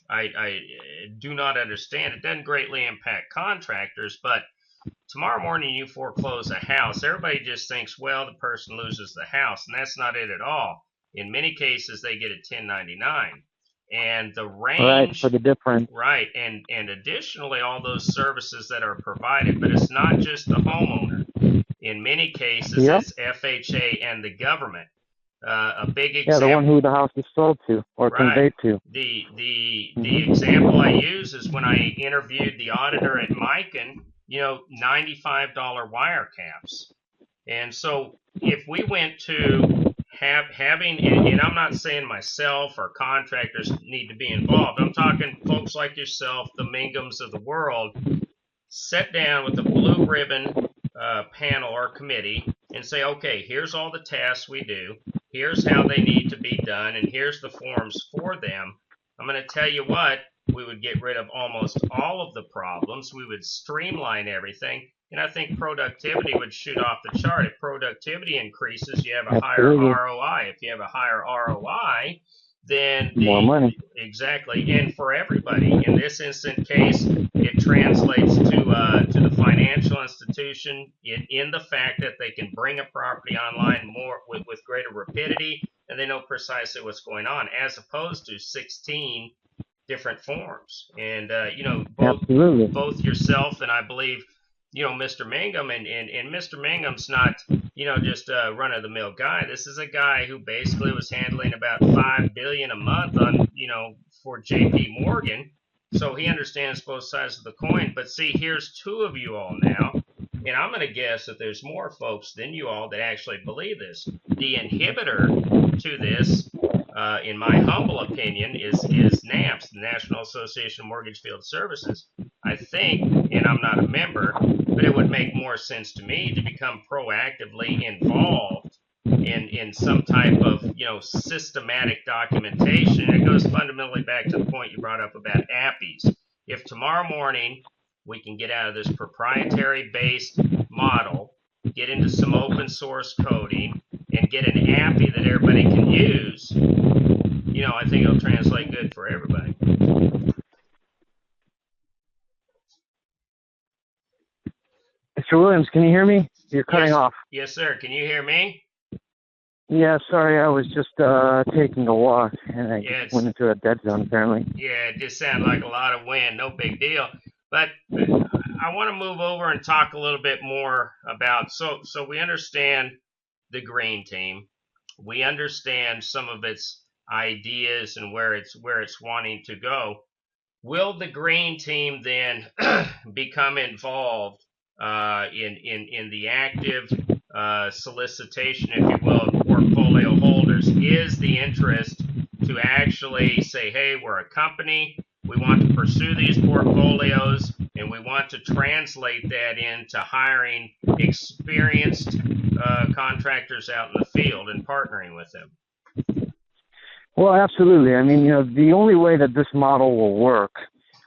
I do not understand, it doesn't greatly impact contractors, but tomorrow morning you foreclose a house, everybody just thinks, well, the person loses the house, and that's not it at all. In many cases, they get a 1099. And the range, right, for the difference, right, and additionally all those services that are provided, but it's not just the homeowner. In many cases, it's FHA and the government. A big example. Yeah, the one who the house is sold to or conveyed to. The example I use is when I interviewed the auditor at Mikan, $95 wire caps. And so if we went to having, and I'm not saying myself or contractors need to be involved, I'm talking folks like yourself, the Mingums of the world, sit down with a blue ribbon panel or committee and say, okay, here's all the tasks we do, here's how they need to be done, and here's the forms for them. I'm going to tell you what, we would get rid of almost all of the problems, we would streamline everything, and I think productivity would shoot off the chart. If productivity increases, you have a higher ROI. If you have a higher ROI, then more money. Exactly, and for everybody. In this instant case, it translates to the financial institution in the fact that they can bring a property online more with greater rapidity, and they know precisely what's going on, as opposed to 16 different forms. And both yourself and I believe Mr. Mangum, and Mr. Mangum's not just a run-of-the-mill guy. This is a guy who basically was handling about $5 billion a month on for J.P. Morgan, so he understands both sides of the coin. But see, here's two of you all now, and I'm going to guess that there's more folks than you all that actually believe this. The inhibitor to this, in my humble opinion, is NAMS, the National Association of Mortgage Field Services. I think, and I'm not a member, but it would make more sense to me to become proactively involved in some type of, systematic documentation. It goes fundamentally back to the point you brought up about APIs. If tomorrow morning we can get out of this proprietary based model, get into some open source coding, and get an API that everybody can use, I think it'll translate good for everybody. Mr. Williams, can you hear me? You're cutting off. Yes, sir. Can you hear me? Yeah, sorry, I was just taking a walk, and I just went into a dead zone, apparently. Yeah, it just sounded like a lot of wind. No big deal. But I want to move over and talk a little bit more about, so we understand the Grean Team. We understand some of its ideas and where it's wanting to go. Will the Grean Team then become involved in the active solicitation, if you will, of portfolio holders? Is the interest to actually say, hey, we're a company, we want to pursue these portfolios, and we want to translate that into hiring experienced contractors out in the field and partnering with them? Well, absolutely. I mean, the only way that this model will work,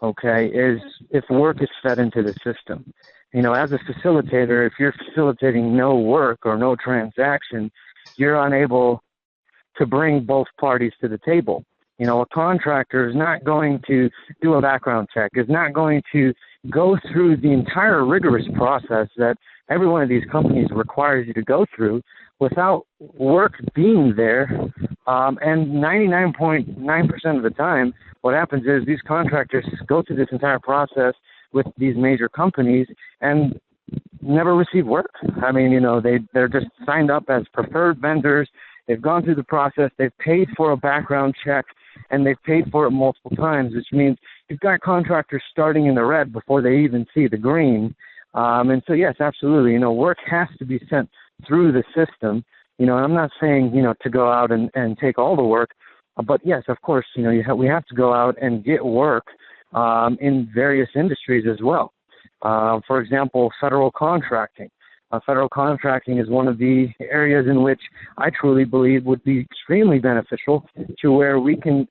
okay, is if work is fed into the system. As a facilitator, if you're facilitating no work or no transaction, you're unable to bring both parties to the table. A contractor is not going to do a background check, is not going to go through the entire rigorous process that every one of these companies requires you to go through without work being there. And 99.9% of the time, what happens is these contractors go through this entire process with these major companies and never receive work. I mean, they're just signed up as preferred vendors. They've gone through the process. They've paid for a background check, and they've paid for it multiple times, which means you've got contractors starting in the red before they even see the green. And so, yes, absolutely. Work has to be sent through the system. And I'm not saying, to go out and take all the work, but yes, of course, we have to go out and get work in various industries as well. For example, federal contracting. Federal contracting is one of the areas in which I truly believe would be extremely beneficial, to where we can,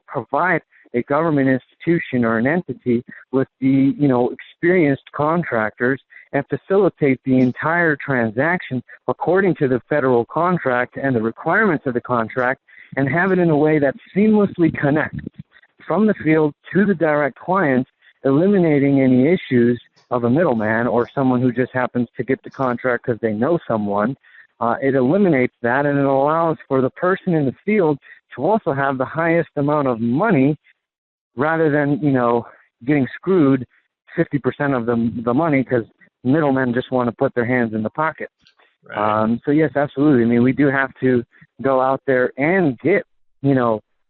provide a government institution or an entity with the, experienced contractors and facilitate the entire transaction according to the federal contract and the requirements of the contract, and have it in a way that seamlessly connects from the field to the direct client, eliminating any issues of a middleman or someone who just happens to get the contract because they know someone. It eliminates that, and it allows for the person in the field to also have the highest amount of money, rather than, getting screwed 50% of the money because middlemen just want to put their hands in the pocket. Right. So yes, absolutely. I mean, we do have to go out there and get,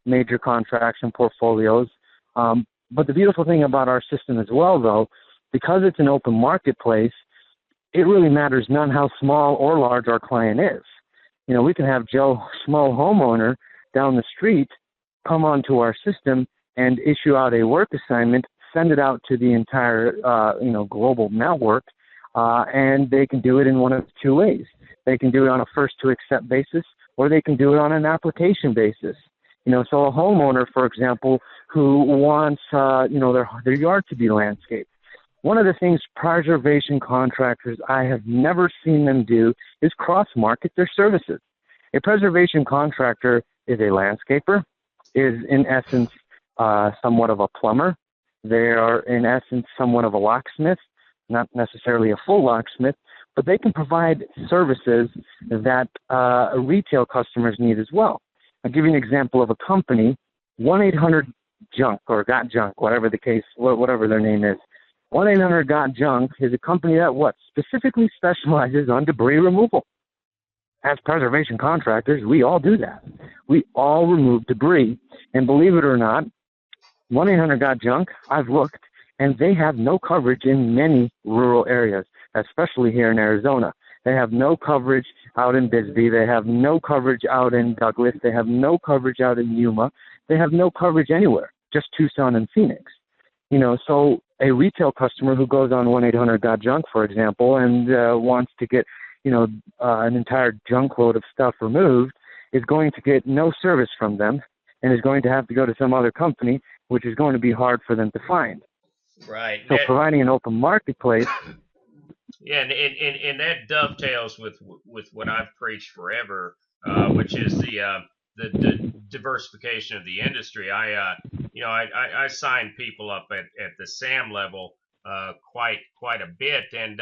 major contracts and portfolios. But the beautiful thing about our system as well, though, because it's an open marketplace, it really matters none how small or large our client is. We can have Joe Schmo homeowner down the street come onto our system and issue out a work assignment, send it out to the entire, global network, and they can do it in one of two ways. They can do it on a first to accept basis, or they can do it on an application basis. So a homeowner, for example, who wants, their yard to be landscaped. One of the things preservation contractors, I have never seen them do, is cross-market their services. A preservation contractor is a landscaper, is in essence somewhat of a plumber. They are in essence somewhat of a locksmith, not necessarily a full locksmith, but they can provide services that retail customers need as well. I'll give you an example of a company, 1-800-JUNK or Got Junk, whatever the case, whatever their name is. 1-800-GOT-JUNK is a company that specifically specializes on debris removal. As preservation contractors, we all do that. We all remove debris. And believe it or not, 1-800-GOT-JUNK, I've looked, and they have no coverage in many rural areas, especially here in Arizona. They have no coverage out in Bisbee. They have no coverage out in Douglas. They have no coverage out in Yuma. They have no coverage anywhere, just Tucson and Phoenix. So a retail customer who goes on 1-800-GOT-JUNK, for example, and wants to get, an entire junk load of stuff removed, is going to get no service from them and is going to have to go to some other company, which is going to be hard for them to find. Right. So providing an open marketplace. Yeah, and that dovetails with what I've preached forever, which is the diversification of the industry. I sign people up at the SAM level quite a bit, and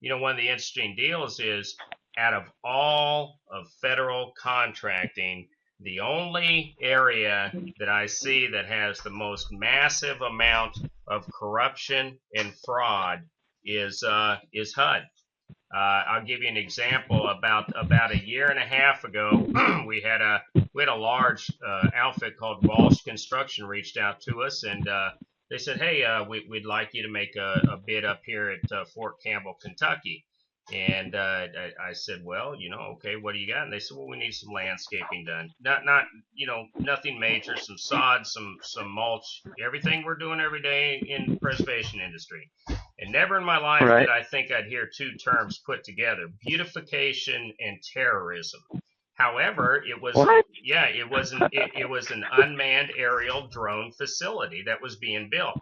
one of the interesting deals is, out of all of federal contracting, the only area that I see that has the most massive amount of corruption and fraud is HUD. I'll give you an example. About a year and a half ago, we had a large outfit called Walsh Construction reached out to us, and they said, "Hey, we'd like you to make a bid up here at Fort Campbell, Kentucky." And I said, "Well, okay, what do you got?" And they said, "Well, we need some landscaping done. Not nothing major. Some sod, some mulch, everything we're doing every day in the preservation industry." And never in my life did I think I'd hear two terms put together: beautification and terrorism. However, it was it was an unmanned aerial drone facility that was being built.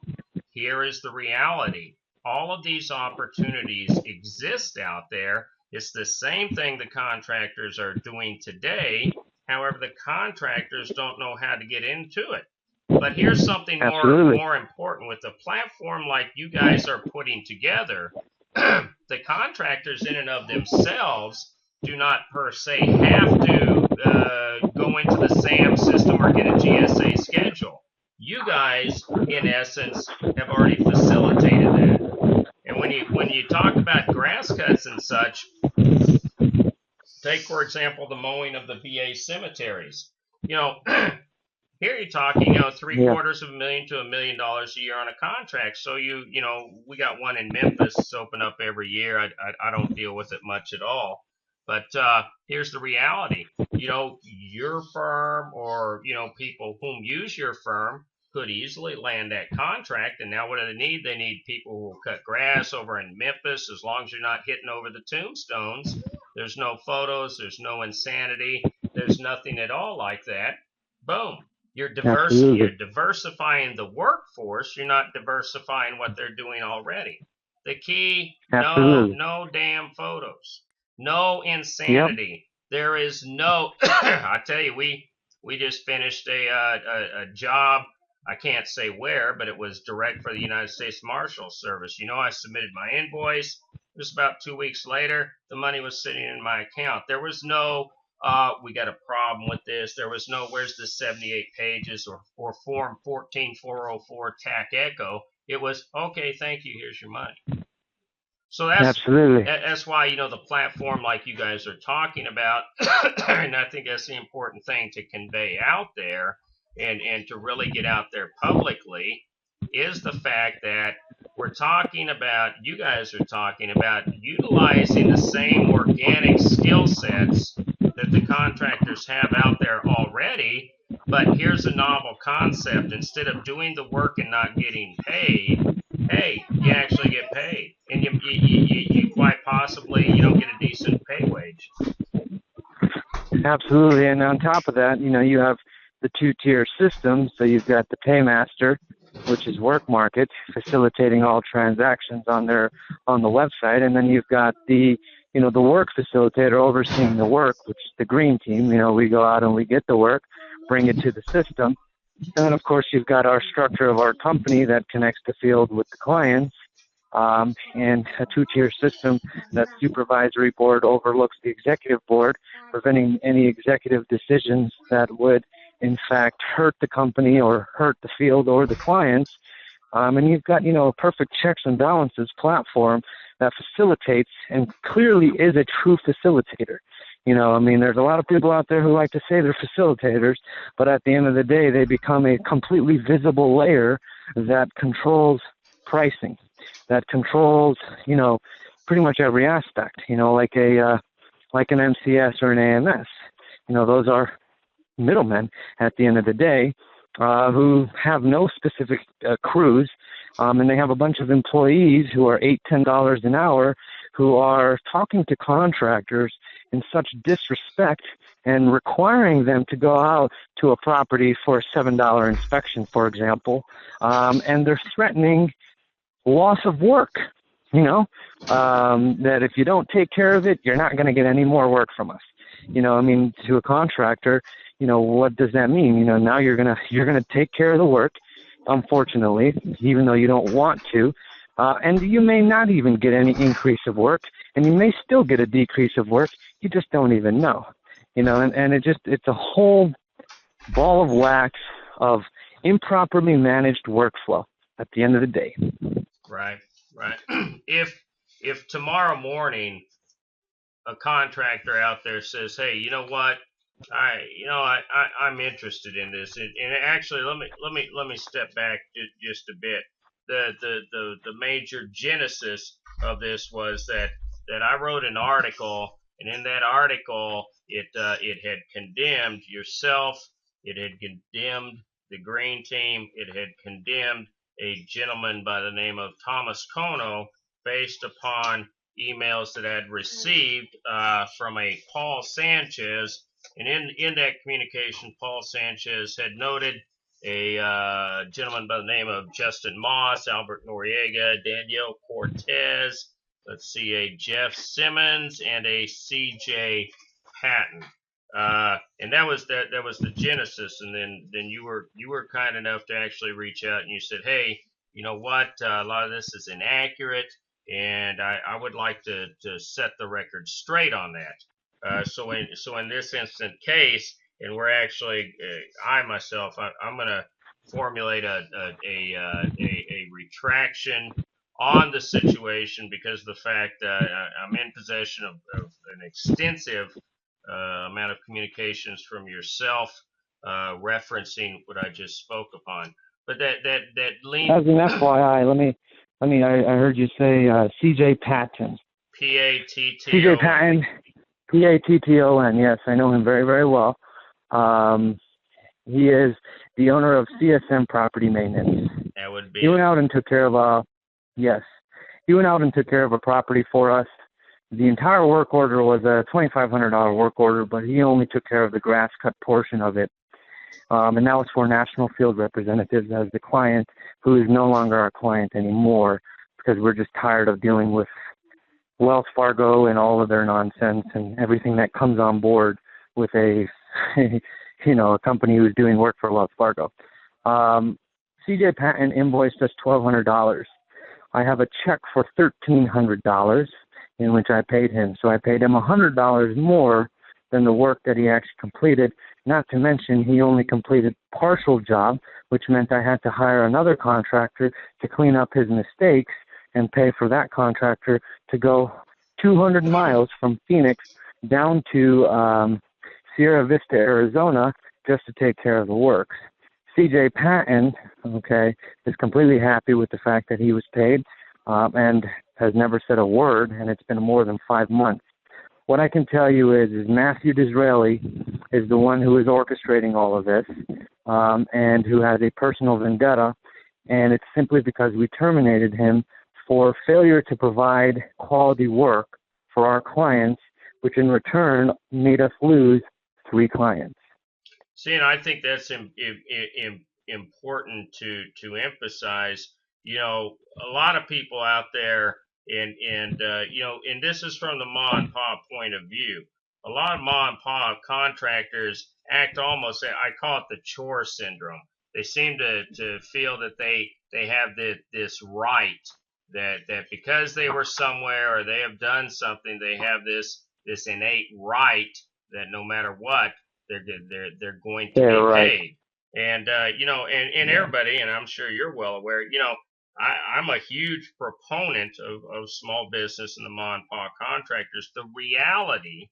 Here is the reality. All of these opportunities exist out there. It's the same thing the contractors are doing today. However, the contractors don't know how to get into it. But here's something more important. With a platform like you guys are putting together, the contractors in and of themselves do not per se have to go into the SAM system or get a GSA schedule. You guys, in essence, have already facilitated that. And when you talk about grass cuts and such, take, for example, the mowing of the VA cemeteries. Here you're talking, $750,000 to $1 million a year on a contract. So we got one in Memphis that's open up every year. I don't deal with it much at all. But here's the reality. Your firm or people whom use your firm could easily land that contract. And now what do they need? They need people who will cut grass over in Memphis. As long as you're not hitting over the tombstones, there's no photos, there's no insanity, there's nothing at all like that. Boom. You're diversifying the workforce. You're not diversifying what they're doing already. The key, no damn photos, no insanity. Yep. There is no, I tell you, we just finished a job. I can't say where, but it was direct for the United States Marshal Service. I submitted my invoice. Just about 2 weeks later, the money was sitting in my account. There was no, we got a problem with this. There was no, where's the 78 pages or form 14404 TAC Echo. It was, okay, thank you, here's your money. So that's why, the platform like you guys are talking about, and I think that's the important thing to convey out there and to really get out there publicly, is the fact that you guys are talking about utilizing the same organic skill sets that the contractors have out there already, but here's a novel concept. Instead of doing the work and not getting paid, hey, you actually get paid, and you quite possibly don't get a decent pay wage. Absolutely, and on top of that, you have the two-tier system. So you've got the paymaster, which is work market, facilitating all transactions on the website, and then you've got the work facilitator overseeing the work, which is the Grean Team. We go out and we get the work, bring it to the system. And then, of course, you've got our structure of our company that connects the field with the clients, and a two-tier system. That supervisory board overlooks the executive board, preventing any executive decisions that would, in fact, hurt the company or hurt the field or the clients. And you've got, a perfect checks and balances platform that facilitates and clearly is a true facilitator. There's a lot of people out there who like to say they're facilitators, but at the end of the day, they become a completely visible layer that controls pricing, that controls, pretty much every aspect, like an MCS or an AMS. Those are middlemen at the end of the day, who have no specific crews. And they have a bunch of employees who are $8, $10 an hour who are talking to contractors in such disrespect and requiring them to go out to a property for a $7 inspection, for example, and they're threatening loss of work, that if you don't take care of it, you're not going to get any more work from us. To a contractor, what does that mean? Now you're going to take care of the work, unfortunately, even though you don't want to, and you may not even get any increase of work, and you may still get a decrease of work. You just don't even know, and it's a whole ball of wax of improperly managed workflow at the end of the day. Right. If tomorrow morning a contractor out there says, "Hey, you know what? I'm interested in this," and actually, let me step back just a bit. The major genesis of this was that I wrote an article, and in that article, it had condemned yourself, it had condemned the Grean Team, it had condemned a gentleman by the name of Thomas Kono based upon emails that I had received from a Paul Sanchez. And in that communication, Paul Sanchez had noted a gentleman by the name of Justin Moss, Albert Noriega, Danielle Cortez, a Jeff Simmons, and a CJ Patton. And that was the genesis. And then you were kind enough to actually reach out, and you said, "Hey, you know what? A lot of this is inaccurate, and I would like to set the record straight on that." So in this instant case, and we're actually I'm going to formulate a retraction on the situation because of the fact that I'm in possession of an extensive amount of communications from yourself referencing what I just spoke upon. But that lean. As an FYI, I heard you say CJ Patton. Patton. CJ Patton, Patton. Yes, I know him very, very well. He is the owner of CSM Property Maintenance. That would be. He went out and took care of a property for us. The entire work order was a $2,500 work order, but he only took care of the grass cut portion of it. And that was for National Field Representatives as the client, who is no longer our client anymore because we're just tired of dealing with Wells Fargo and all of their nonsense and everything that comes on board with a company who's doing work for Wells Fargo. CJ Patton invoiced us $1,200. I have a check for $1,300 in which I paid him. So I paid him $100 more than the work that he actually completed. Not to mention, he only completed partial job, which meant I had to hire another contractor to clean up his mistakes and pay for that contractor to go 200 miles from Phoenix down to Sierra Vista, Arizona, just to take care of the works. CJ Patton, is completely happy with the fact that he was paid and has never said a word, and it's been more than 5 months. What I can tell you is Matthew Disraeli is the one who is orchestrating all of this and who has a personal vendetta, and it's simply because we terminated him for failure to provide quality work for our clients, which in return made us lose 3 clients. See, and I think that's important to emphasize. A lot of people out there, and this is from the ma and pa point of view. A lot of ma and pa contractors act almost, I call it the chore syndrome. They seem to feel that they have this right, that because they were somewhere or they have done something, they have this innate right that no matter what, they're going to be paid. And and everybody, and I'm sure you're well aware, I'm a huge proponent of small business and the ma and pa contractors. The reality,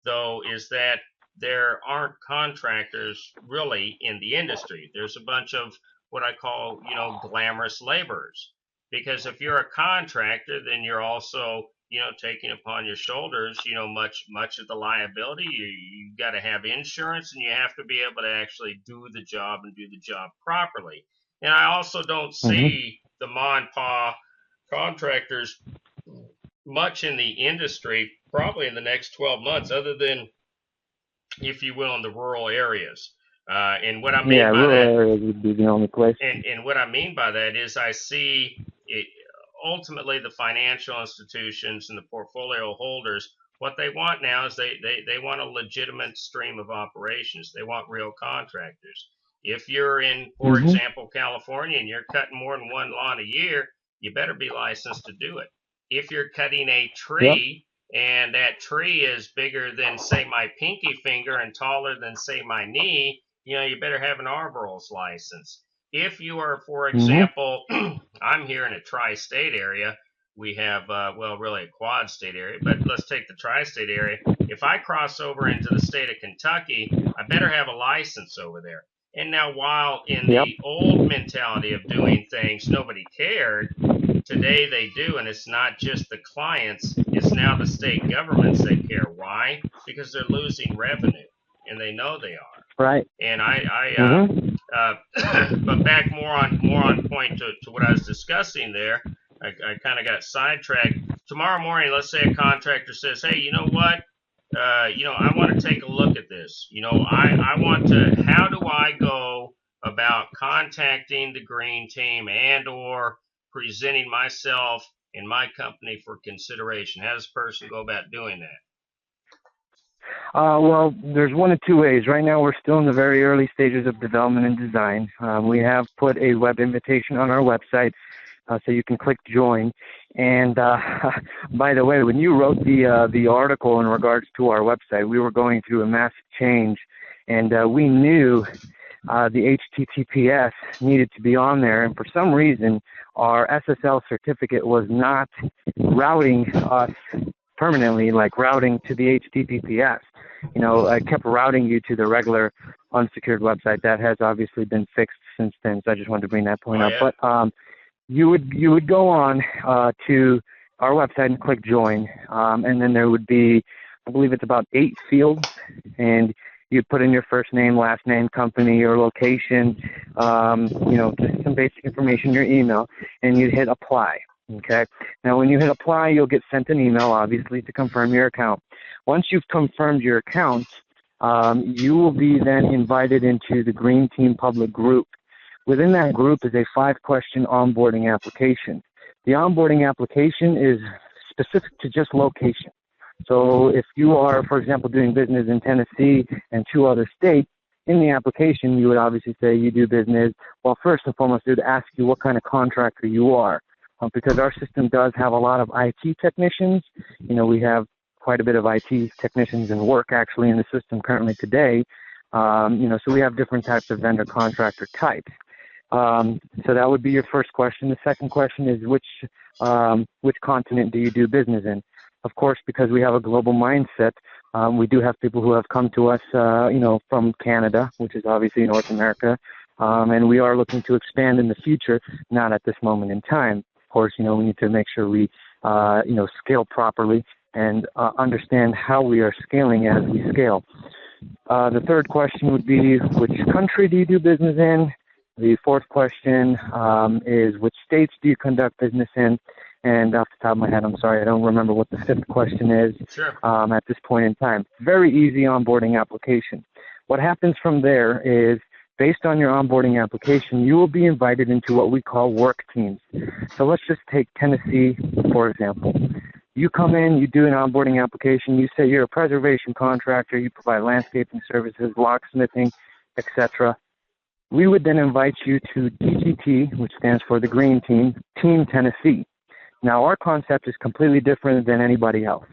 though, is that there aren't contractors really in the industry. There's a bunch of what I call, glamorous laborers. Because if you're a contractor, then you're also, taking upon your shoulders, much of the liability. You got to have insurance, and you have to be able to actually do the job and do the job properly. And I also don't see the ma and pa contractors much in the industry probably in the next 12 months, other than, if you will, in the rural areas. And what I mean by rural that, areas would be the only place. and what I mean by that is I see it, ultimately the financial institutions and the portfolio holders, what they want now is they want a legitimate stream of operations. They want real contractors. If you're in, for example, California and you're cutting more than one lawn a year, you better be licensed to do it. If you're cutting a tree and that tree is bigger than, say, my pinky finger and taller than, say, my knee, you better have an arborist license. If you are, for example, I'm here in a tri-state area. We have, really a quad state area, but let's take the tri-state area. If I cross over into the state of Kentucky, I better have a license over there. And now, while in the old mentality of doing things, nobody cared, today they do, and it's not just the clients, it's now the state governments that care. Why? Because they're losing revenue, and they know they are. Right. And but back more on point to what I was discussing there. I kind of got sidetracked. Tomorrow morning, let's say a contractor says, "Hey, you know what? I want to take a look at this. I want to. How do I go about contacting the Grean Team and/or presenting myself and my company for consideration? How does a person go about doing that?" Well, there's one of two ways. Right now, we're still in the very early stages of development and design. We have put a web invitation on our website, so you can click join. And by the way, when you wrote the article in regards to our website, we were going through a massive change, and we knew the HTTPS needed to be on there. And for some reason, our SSL certificate was not routing us permanently, like routing to the HTTPS. I kept routing you to the regular unsecured website. That has obviously been fixed since then, so I just wanted to bring that point up. But you would go on to our website and click join, and then there would be, I believe it's about 8 fields, and you'd put in your first name, last name, company, or location, just some basic information, your email, and you'd hit apply. Okay. Now, when you hit apply, you'll get sent an email, obviously, to confirm your account. Once you've confirmed your account, you will be then invited into the Grean Team public group. Within that group is a 5-question onboarding application. The onboarding application is specific to just location. So if you are, for example, doing business in Tennessee and 2 other states, in the application, you would obviously say you do business. Well, first and foremost, it would ask you what kind of contractor you are. Because our system does have a lot of IT technicians. We have quite a bit of IT technicians and work actually in the system currently today. So we have different types of vendor contractor types. So that would be your first question. The second question is which continent do you do business in? Of course, because we have a global mindset, we do have people who have come to us, from Canada, which is obviously North America, and we are looking to expand in the future, not at this moment in time. Of course, we need to make sure we, scale properly and understand how we are scaling as we scale. The third question would be, which country do you do business in? The fourth question is, which states do you conduct business in? And off the top of my head, I'm sorry, I don't remember what the fifth question is. Sure. At this point in time. Very easy onboarding application. What happens from there is, based on your onboarding application, you will be invited into what we call work teams. So let's just take Tennessee, for example. You come in, you do an onboarding application, you say you're a preservation contractor, you provide landscaping services, locksmithing, etc. We would then invite you to TGT, which stands for the Grean Team, Team Tennessee. Now, our concept is completely different than anybody else.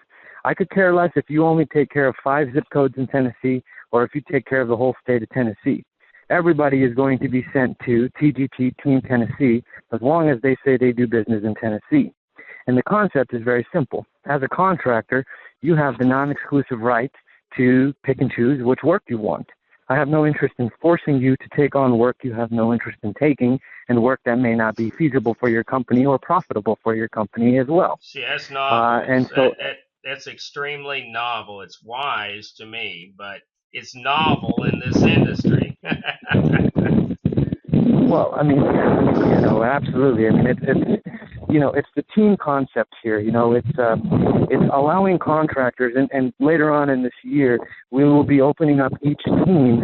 I could care less if you only take care of 5 zip codes in Tennessee or if you take care of the whole state of Tennessee. Everybody is going to be sent to TGT Team Tennessee as long as they say they do business in Tennessee. And the concept is very simple. As a contractor, you have the non-exclusive right to pick and choose which work you want. I have no interest in forcing you to take on work you have no interest in taking, and work that may not be feasible for your company or profitable for your company as well. See, that's novel. And so that's extremely novel. It's wise to me, but it's novel in this industry. Well, I mean, absolutely. I mean, it's the team concept here. It's allowing contractors, and later on in this year, we will be opening up each team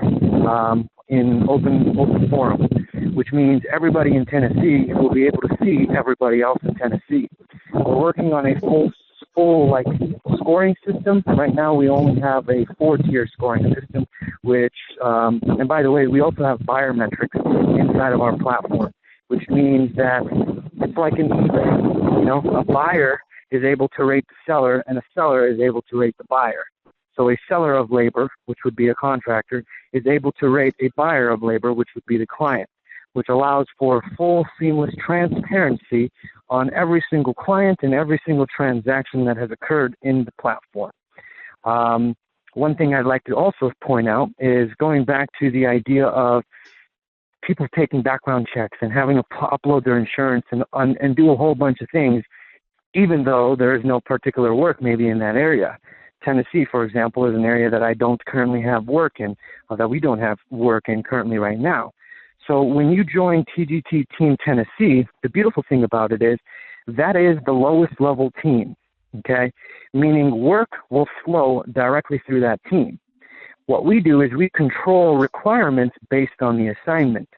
in open forum, which means everybody in Tennessee will be able to see everybody else in Tennessee. We're working on a full scoring system. Right now, we only have a 4-tier scoring system, which, and by the way, we also have buyer metrics inside of our platform, which means that it's like an eBay. A buyer is able to rate the seller, and a seller is able to rate the buyer. So a seller of labor, which would be a contractor, is able to rate a buyer of labor, which would be the client, which allows for full seamless transparency on every single client and every single transaction that has occurred in the platform. One thing I'd like to also point out is going back to the idea of people taking background checks and having to upload their insurance and do a whole bunch of things, even though there is no particular work maybe in that area. Tennessee, for example, is an area that I don't currently have work in, or that we don't have work in currently right now. So when you join TGT Team Tennessee, the beautiful thing about it is that is the lowest level team, okay? Meaning work will flow directly through that team. What we do is we control requirements based on the assignment.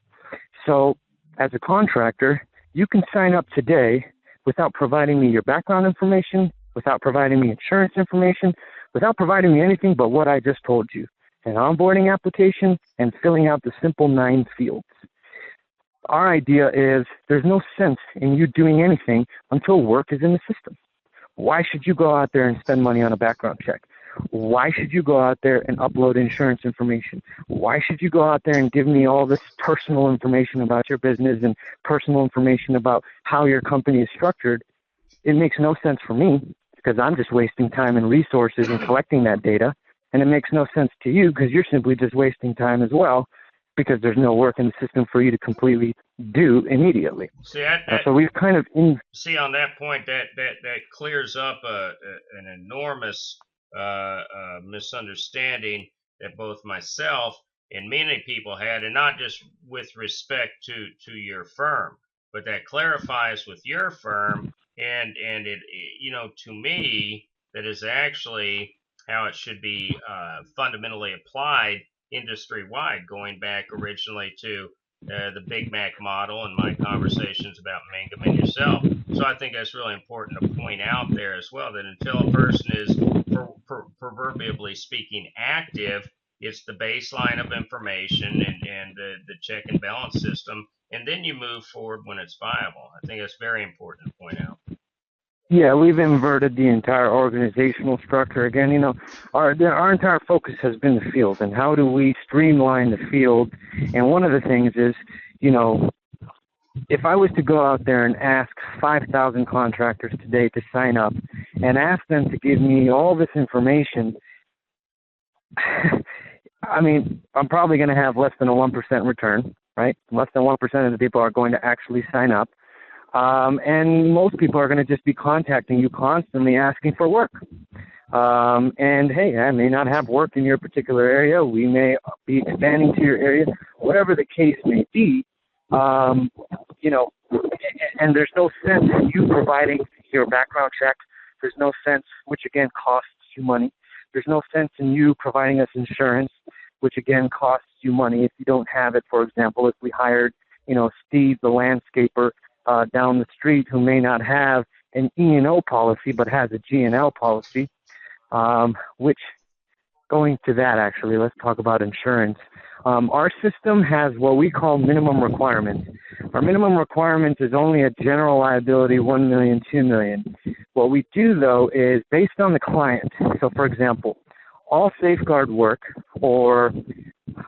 So as a contractor, you can sign up today without providing me your background information, without providing me insurance information, without providing me anything but what I just told you, an onboarding application and filling out the simple 9 fields. Our idea is there's no sense in you doing anything until work is in the system. Why should you go out there and spend money on a background check? Why should you go out there and upload insurance information? Why should you go out there and give me all this personal information about your business and personal information about how your company is structured? It makes no sense for me because I'm just wasting time and resources in collecting that data. And it makes no sense to you because you're simply just wasting time as well because there's no work in the system for you to completely do immediately. So we've kind of... See, on that point, that clears up an enormous misunderstanding that both myself and many people had, and not just with respect to your firm, but that clarifies with your firm, and it to me, that is actually how it should be fundamentally applied industry-wide, going back originally to the Big Mac model and my conversations about Mangum and yourself. So I think that's really important to point out there as well, that until a person is proverbially speaking active, it's the baseline of information and the check and balance system, and then you move forward when it's viable. I think that's very important to point out. Yeah, we've inverted the entire organizational structure. Again, our entire focus has been the field and how do we streamline the field. And one of the things is, if I was to go out there and ask 5,000 contractors today to sign up and ask them to give me all this information, I mean, I'm probably going to have less than a 1% return, right? Less than 1% of the people are going to actually sign up. And most people are going to just be contacting you constantly asking for work. And hey, I may not have work in your particular area. We may be expanding to your area, whatever the case may be. And there's no sense in you providing your background checks. There's no sense, which again costs you money. There's no sense in you providing us insurance, which again costs you money if you don't have it. For example, if we hired, Steve, the landscaper, down the street who may not have an E&O policy but has a G&L policy, which, going to that actually, let's talk about insurance. Our system has what we call minimum requirements. Our minimum requirements is only a general liability, $1 million, $2 million. What we do, though, is based on the client. So, for example, all safeguard work, or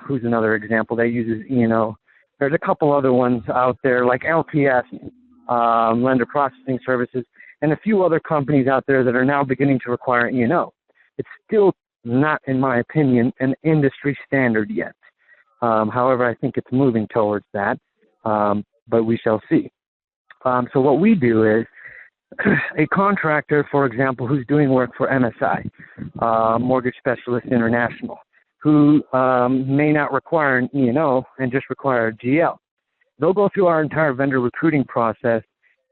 who's another example that uses E&O? There's a couple other ones out there like LPS, Lender Processing Services, and a few other companies out there that are now beginning to require E&O. It's still not, in my opinion, an industry standard yet. However, I think it's moving towards that, but we shall see. So what we do is a contractor, for example, who's doing work for MSI, Mortgage Specialist International, who may not require an E&O and just require a GL. they'll go through our entire vendor recruiting process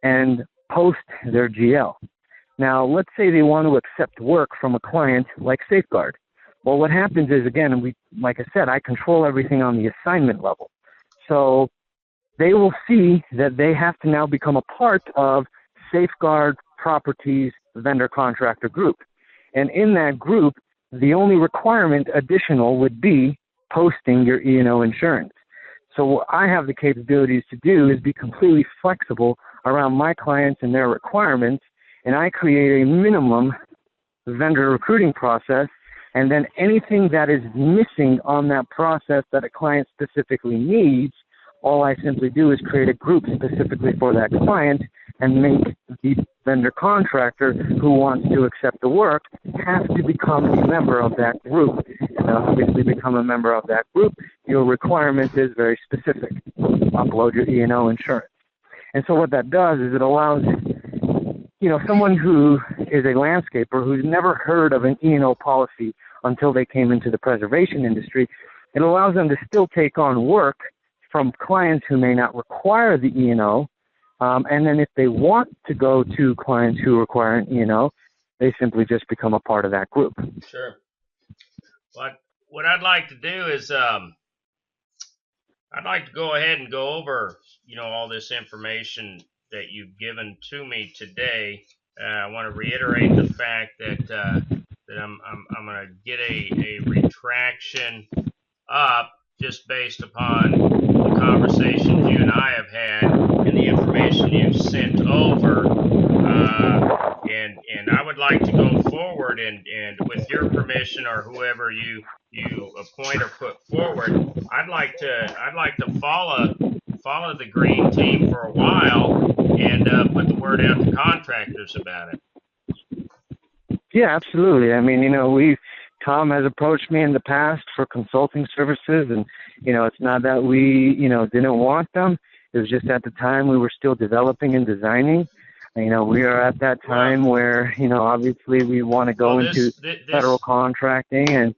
and post their GL. Now, let's say they want to accept work from a client like Safeguard. Well, what happens is, again, like I said, I control everything on the assignment level. So they will see that they have to now become a part of Safeguard Properties Vendor Contractor Group. And in that group, the only requirement additional would be posting your E&O insurance. So what I have the capabilities to do is be completely flexible around my clients and their requirements, and I create a minimum vendor recruiting process, and then anything that is missing on that process that a client specifically needs, all I simply do is create a group specifically for that client and make the vendor contractor who wants to accept the work have to become a member of that group. And obviously become a member of that group, your requirement is very specific. Upload your E&O insurance. And so what that does is it allows, someone who is a landscaper who's never heard of an E&O policy until they came into the preservation industry, it allows them to still take on work from clients who may not require the E&O, and then if they want to go to clients who require an E&O, they simply just become a part of that group. Sure. What I'd like to do is I'd like to go ahead and go over, all this information that you've given to me today. I want to reiterate the fact that I'm going to get a retraction up just based upon the conversations you and I have had and the information you've sent over. And I would like to go forward and with your permission or whoever you appoint or put forward, I'd like to follow the Grean Team for a while and put the word out to contractors about it. Yeah, absolutely. I mean, Tom has approached me in the past for consulting services, and, it's not that we, didn't want them. It was just at the time we were still developing and designing. We are at that time where, obviously we want to go into federal contracting and,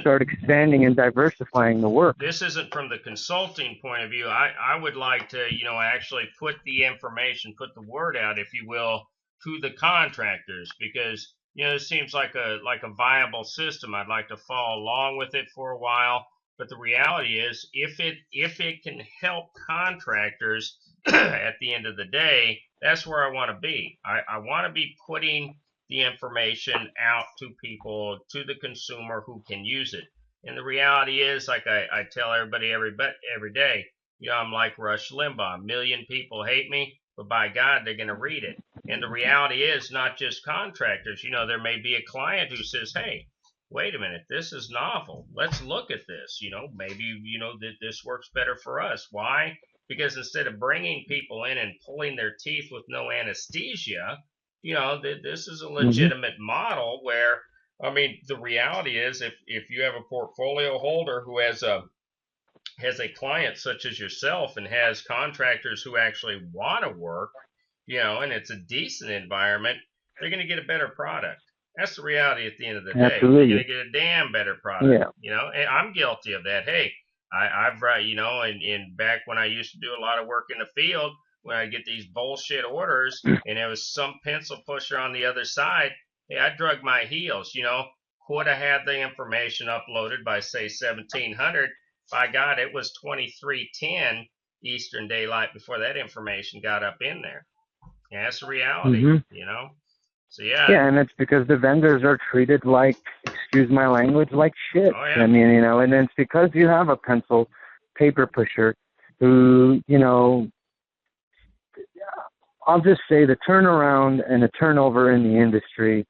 start expanding and diversifying the work. This isn't from the consulting point of view. I would like to, actually put the information, put the word out, if you will, to the contractors, because, it seems like a viable system. I'd like to follow along with it for a while. But the reality is, if it can help contractors at the end of the day, that's where I want to be. I want to be putting the information out to people, to the consumer who can use it. And the reality is, like I tell everybody every day, I'm like Rush Limbaugh. 1 million people hate me, but by God, they're going to read it. And the reality is, not just contractors. There may be a client who says, hey, wait a minute, this is novel. Let's look at this. Maybe, that this works better for us. Why? Because instead of bringing people in and pulling their teeth with no anesthesia, this is a legitimate model where, the reality is if you have a portfolio holder who has a client such as yourself and has contractors who actually want to work, and it's a decent environment, they're going to get a better product. That's the reality at the end of the day. Absolutely. You're going to get a damn better product. Yeah. And I'm guilty of that. Hey, I've and back when I used to do a lot of work in the field, when I get these bullshit orders and there was some pencil pusher on the other side, hey, I drug my heels, could have had the information uploaded by, say, 1700. By God, it was 2310 Eastern Daylight before that information got up in there. Yeah, that's the reality, So, yeah. Yeah, and it's because the vendors are treated like, excuse my language, like shit. Oh, yeah. And it's because you have a pencil paper pusher who, I'll just say the turnaround and the turnover in the industry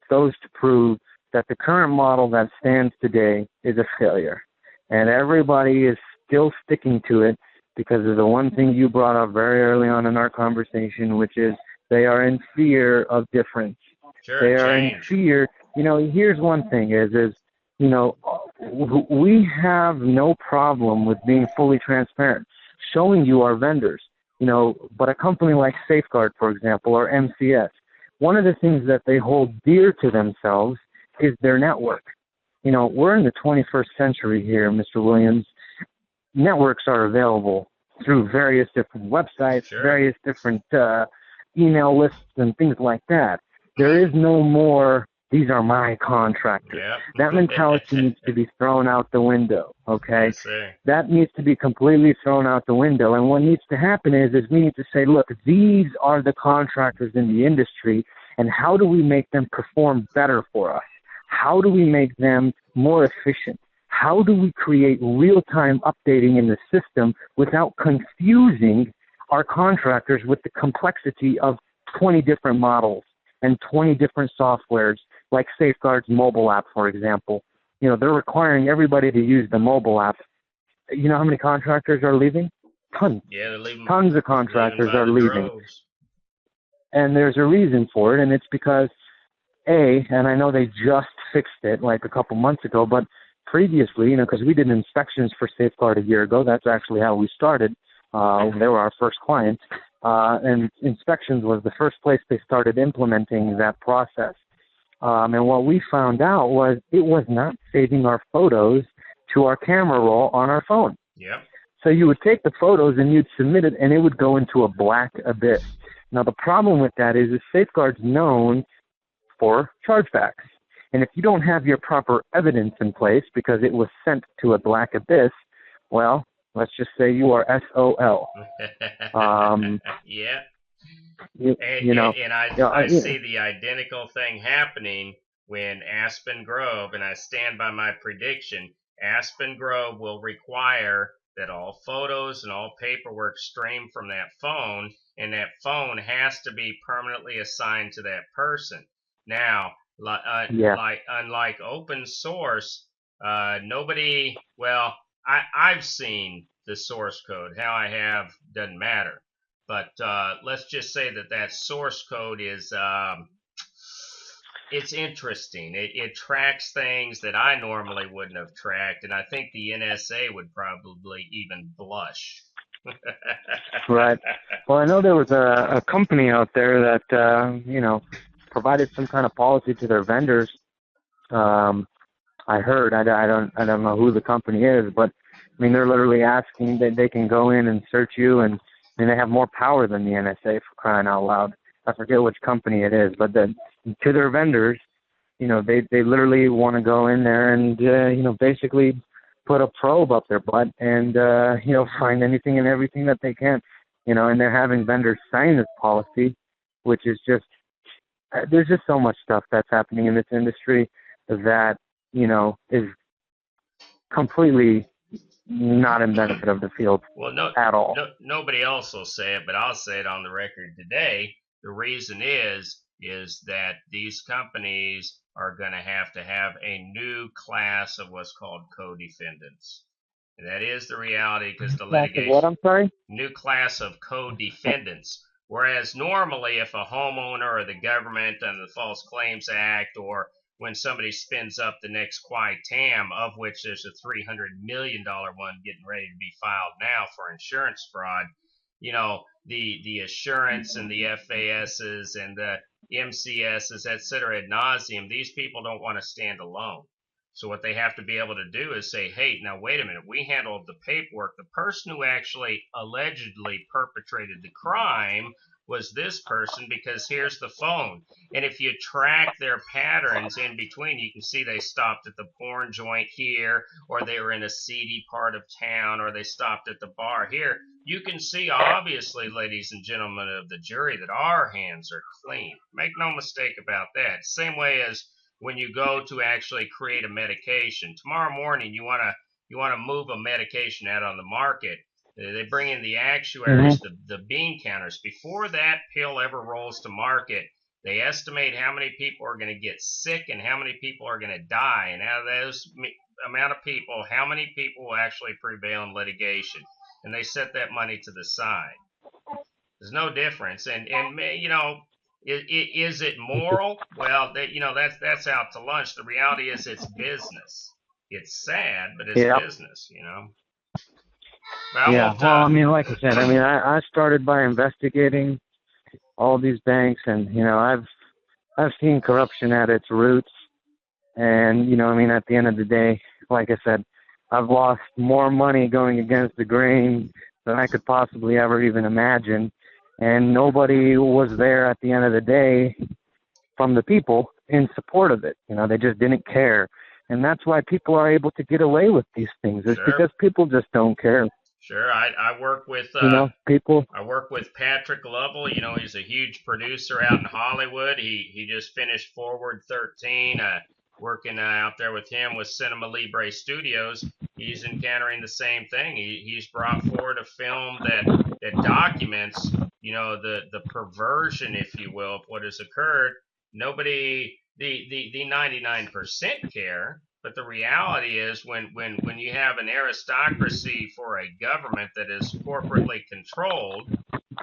goes to prove that the current model that stands today is a failure. And everybody is still sticking to it because of the one thing you brought up very early on in our conversation, which is they are in fear of difference. Sure, they are in fear. Here's one thing is, we have no problem with being fully transparent, showing you our vendors, but a company like Safeguard, for example, or MCS, one of the things that they hold dear to themselves is their network. We're in the 21st century here, Mr. Williams. Networks are available through various different websites, Sure. various different email lists and things like that. There is no more, these are my contractors. Yep. That mentality needs to be thrown out the window, okay? Yes, sir. That needs to be completely thrown out the window. And what needs to happen is we need to say, look, these are the contractors in the industry, and how do we make them perform better for us? How do we make them more efficient? How do we create real-time updating in the system without confusing our contractors with the complexity of 20 different models and 20 different softwares, like Safeguard's mobile app, for example? You know, they're requiring everybody to use the mobile app. You know how many contractors are leaving? Tons. Yeah, they're leaving. Tons of contractors are leaving. Droves. And there's a reason for it, and it's because, and I know they just fixed it like a couple months ago, but previously, you know, because we did inspections for Safeguard a year ago, that's actually how we started. They were our first client, and inspections was the first place they started implementing that process. And what we found out was it was not saving our photos to our camera roll on our phone. Yep. So you would take the photos and you'd submit it, and it would go into a black abyss. Now, the problem with that is Safeguard's known for chargebacks. And if you don't have your proper evidence in place because it was sent to a black abyss, well, let's just say you are SOL. Yeah. And I see the identical thing happening when Aspen Grove, and I stand by my prediction, Aspen Grove will require that all photos and all paperwork stream from that phone, and that phone has to be permanently assigned to that person. Now, unlike open source, nobody, well, I've seen the source code. How I have doesn't matter. But let's just say that source code is, it's interesting. It tracks things that I normally wouldn't have tracked, and I think the NSA would probably even blush. Right. Well, I know there was a company out there that, provided some kind of policy to their vendors. I heard, I don't know who the company is, but I mean, they're literally asking that they can go in and search you, and they have more power than the NSA, for crying out loud. I forget which company it is, but to their vendors, they literally want to go in there and, basically put a probe up their butt and, find anything and everything that they can, and they're having vendors sign this policy, which is just, there's just so much stuff that's happening in this industry that, is completely not in benefit of the field at all. Nobody else will say it, but I'll say it on the record today. The reason is that these companies are going to have a new class of what's called co-defendants. And that is the reality, because the litigation. What, I'm sorry? New class of co-defendants. Whereas normally if a homeowner or the government under the False Claims Act, or when somebody spins up the next Qui-Tam, of which there's a $300 million one getting ready to be filed now for insurance fraud, the assurance and the FASs and the MCSs, et cetera, ad nauseum, these people don't want to stand alone. So what they have to be able to do is say, hey, now wait a minute, we handled the paperwork. The person who actually allegedly perpetrated the crime was this person, because here's the phone. And if you track their patterns in between, you can see they stopped at the porn joint here, or they were in a seedy part of town, or they stopped at the bar here. You can see, obviously, ladies and gentlemen of the jury, that our hands are clean. Make no mistake about that. Same way as when you go to actually create a medication. Tomorrow morning, you want to move a medication out on the market. They bring in the actuaries, the bean counters. Before that pill ever rolls to market, they estimate how many people are going to get sick and how many people are going to die. And out of those amount of people, how many people will actually prevail in litigation? And they set that money to the side. There's no difference. And is it moral? Well, that's out to lunch. The reality is it's business. It's sad, but it's business, Well, I mean, like I said, I started by investigating all these banks, and, I've seen corruption at its roots. And, at the end of the day, like I said, I've lost more money going against the grain than I could possibly ever even imagine. And nobody was there at the end of the day from the people in support of it. They just didn't care. And that's why people are able to get away with these things. It's because people just don't care. Sure. I work with people. I work with Patrick Lovell. He's a huge producer out in Hollywood. He just finished Forward 13. Working out there with him with Cinema Libre Studios. He's encountering the same thing. He's brought forward a film that documents, the perversion, if you will, of what has occurred. Nobody, the 99% care, but the reality is when you have an aristocracy for a government that is corporately controlled,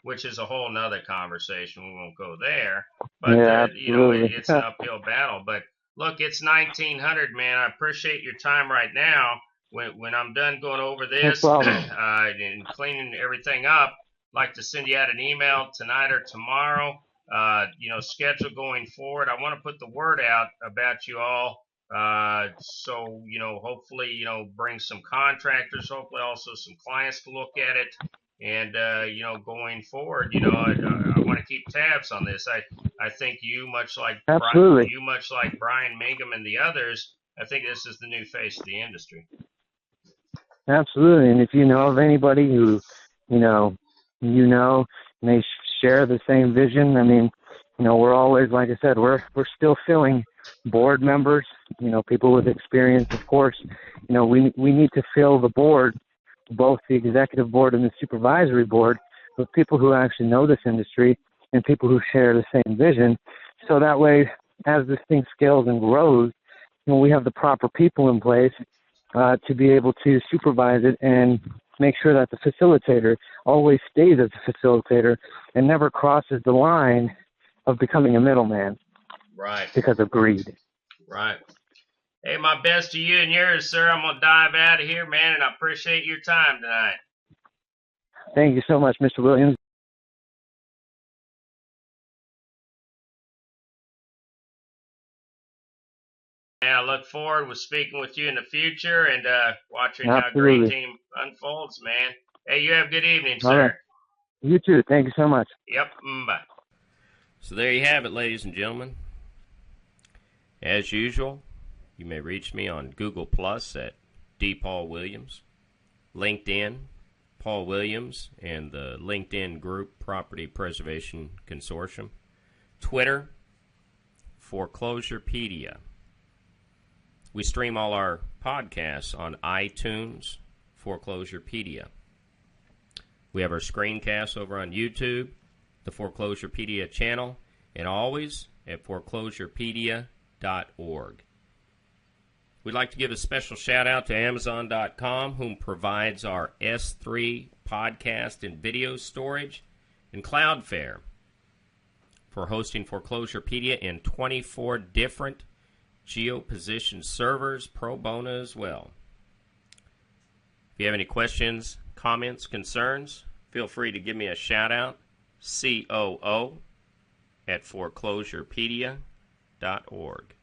which is a whole nother conversation. We won't go there, but it's an uphill battle. But look, it's 1900, man. I appreciate your time right now. When I'm done going over this and cleaning everything up, I'd like to send you out an email tonight or tomorrow. Schedule going forward. I want to put the word out about you all. So, hopefully, bring some contractors, hopefully also some clients to look at it. And, going forward, I want to keep tabs on this. I think you, much like Brian Mangum and the others, I think this is the new face of the industry. Absolutely. And if you know of anybody who, may share the same vision, I mean, we're always, like I said, we're still filling board members, people with experience, of course. We need to fill the board, both the executive board and the supervisory board, with people who actually know this industry and people who share the same vision. So that way, as this thing scales and grows, we have the proper people in place to be able to supervise it and make sure that the facilitator always stays as a facilitator and never crosses the line of becoming a middleman. Right. Because of greed. Right. Hey, my best to you and yours, sir. I'm going to dive out of here, man, and I appreciate your time tonight. Thank you so much, Mr. Williams. And I look forward to speaking with you in the future and watching Absolutely. how Grean Team unfolds, man. Hey, you have a good evening, sir. All right. You too. Thank you so much. Yep. Bye. So there you have it, ladies and gentlemen. As usual, you may reach me on Google Plus at D. Paul Williams, LinkedIn, Paul Williams, and the LinkedIn group Property Preservation Consortium, Twitter, Foreclosurepedia. We stream all our podcasts on iTunes, Foreclosurepedia. We have our screencasts over on YouTube, the Foreclosurepedia channel, and always at foreclosurepedia.org. We'd like to give a special shout out to Amazon.com, whom provides our S3 podcast and video storage, and Cloudflare for hosting Foreclosurepedia in 24 different geo-positioned servers, pro bono as well. If you have any questions, comments, concerns, feel free to give me a shout out, COO at foreclosurepedia.org.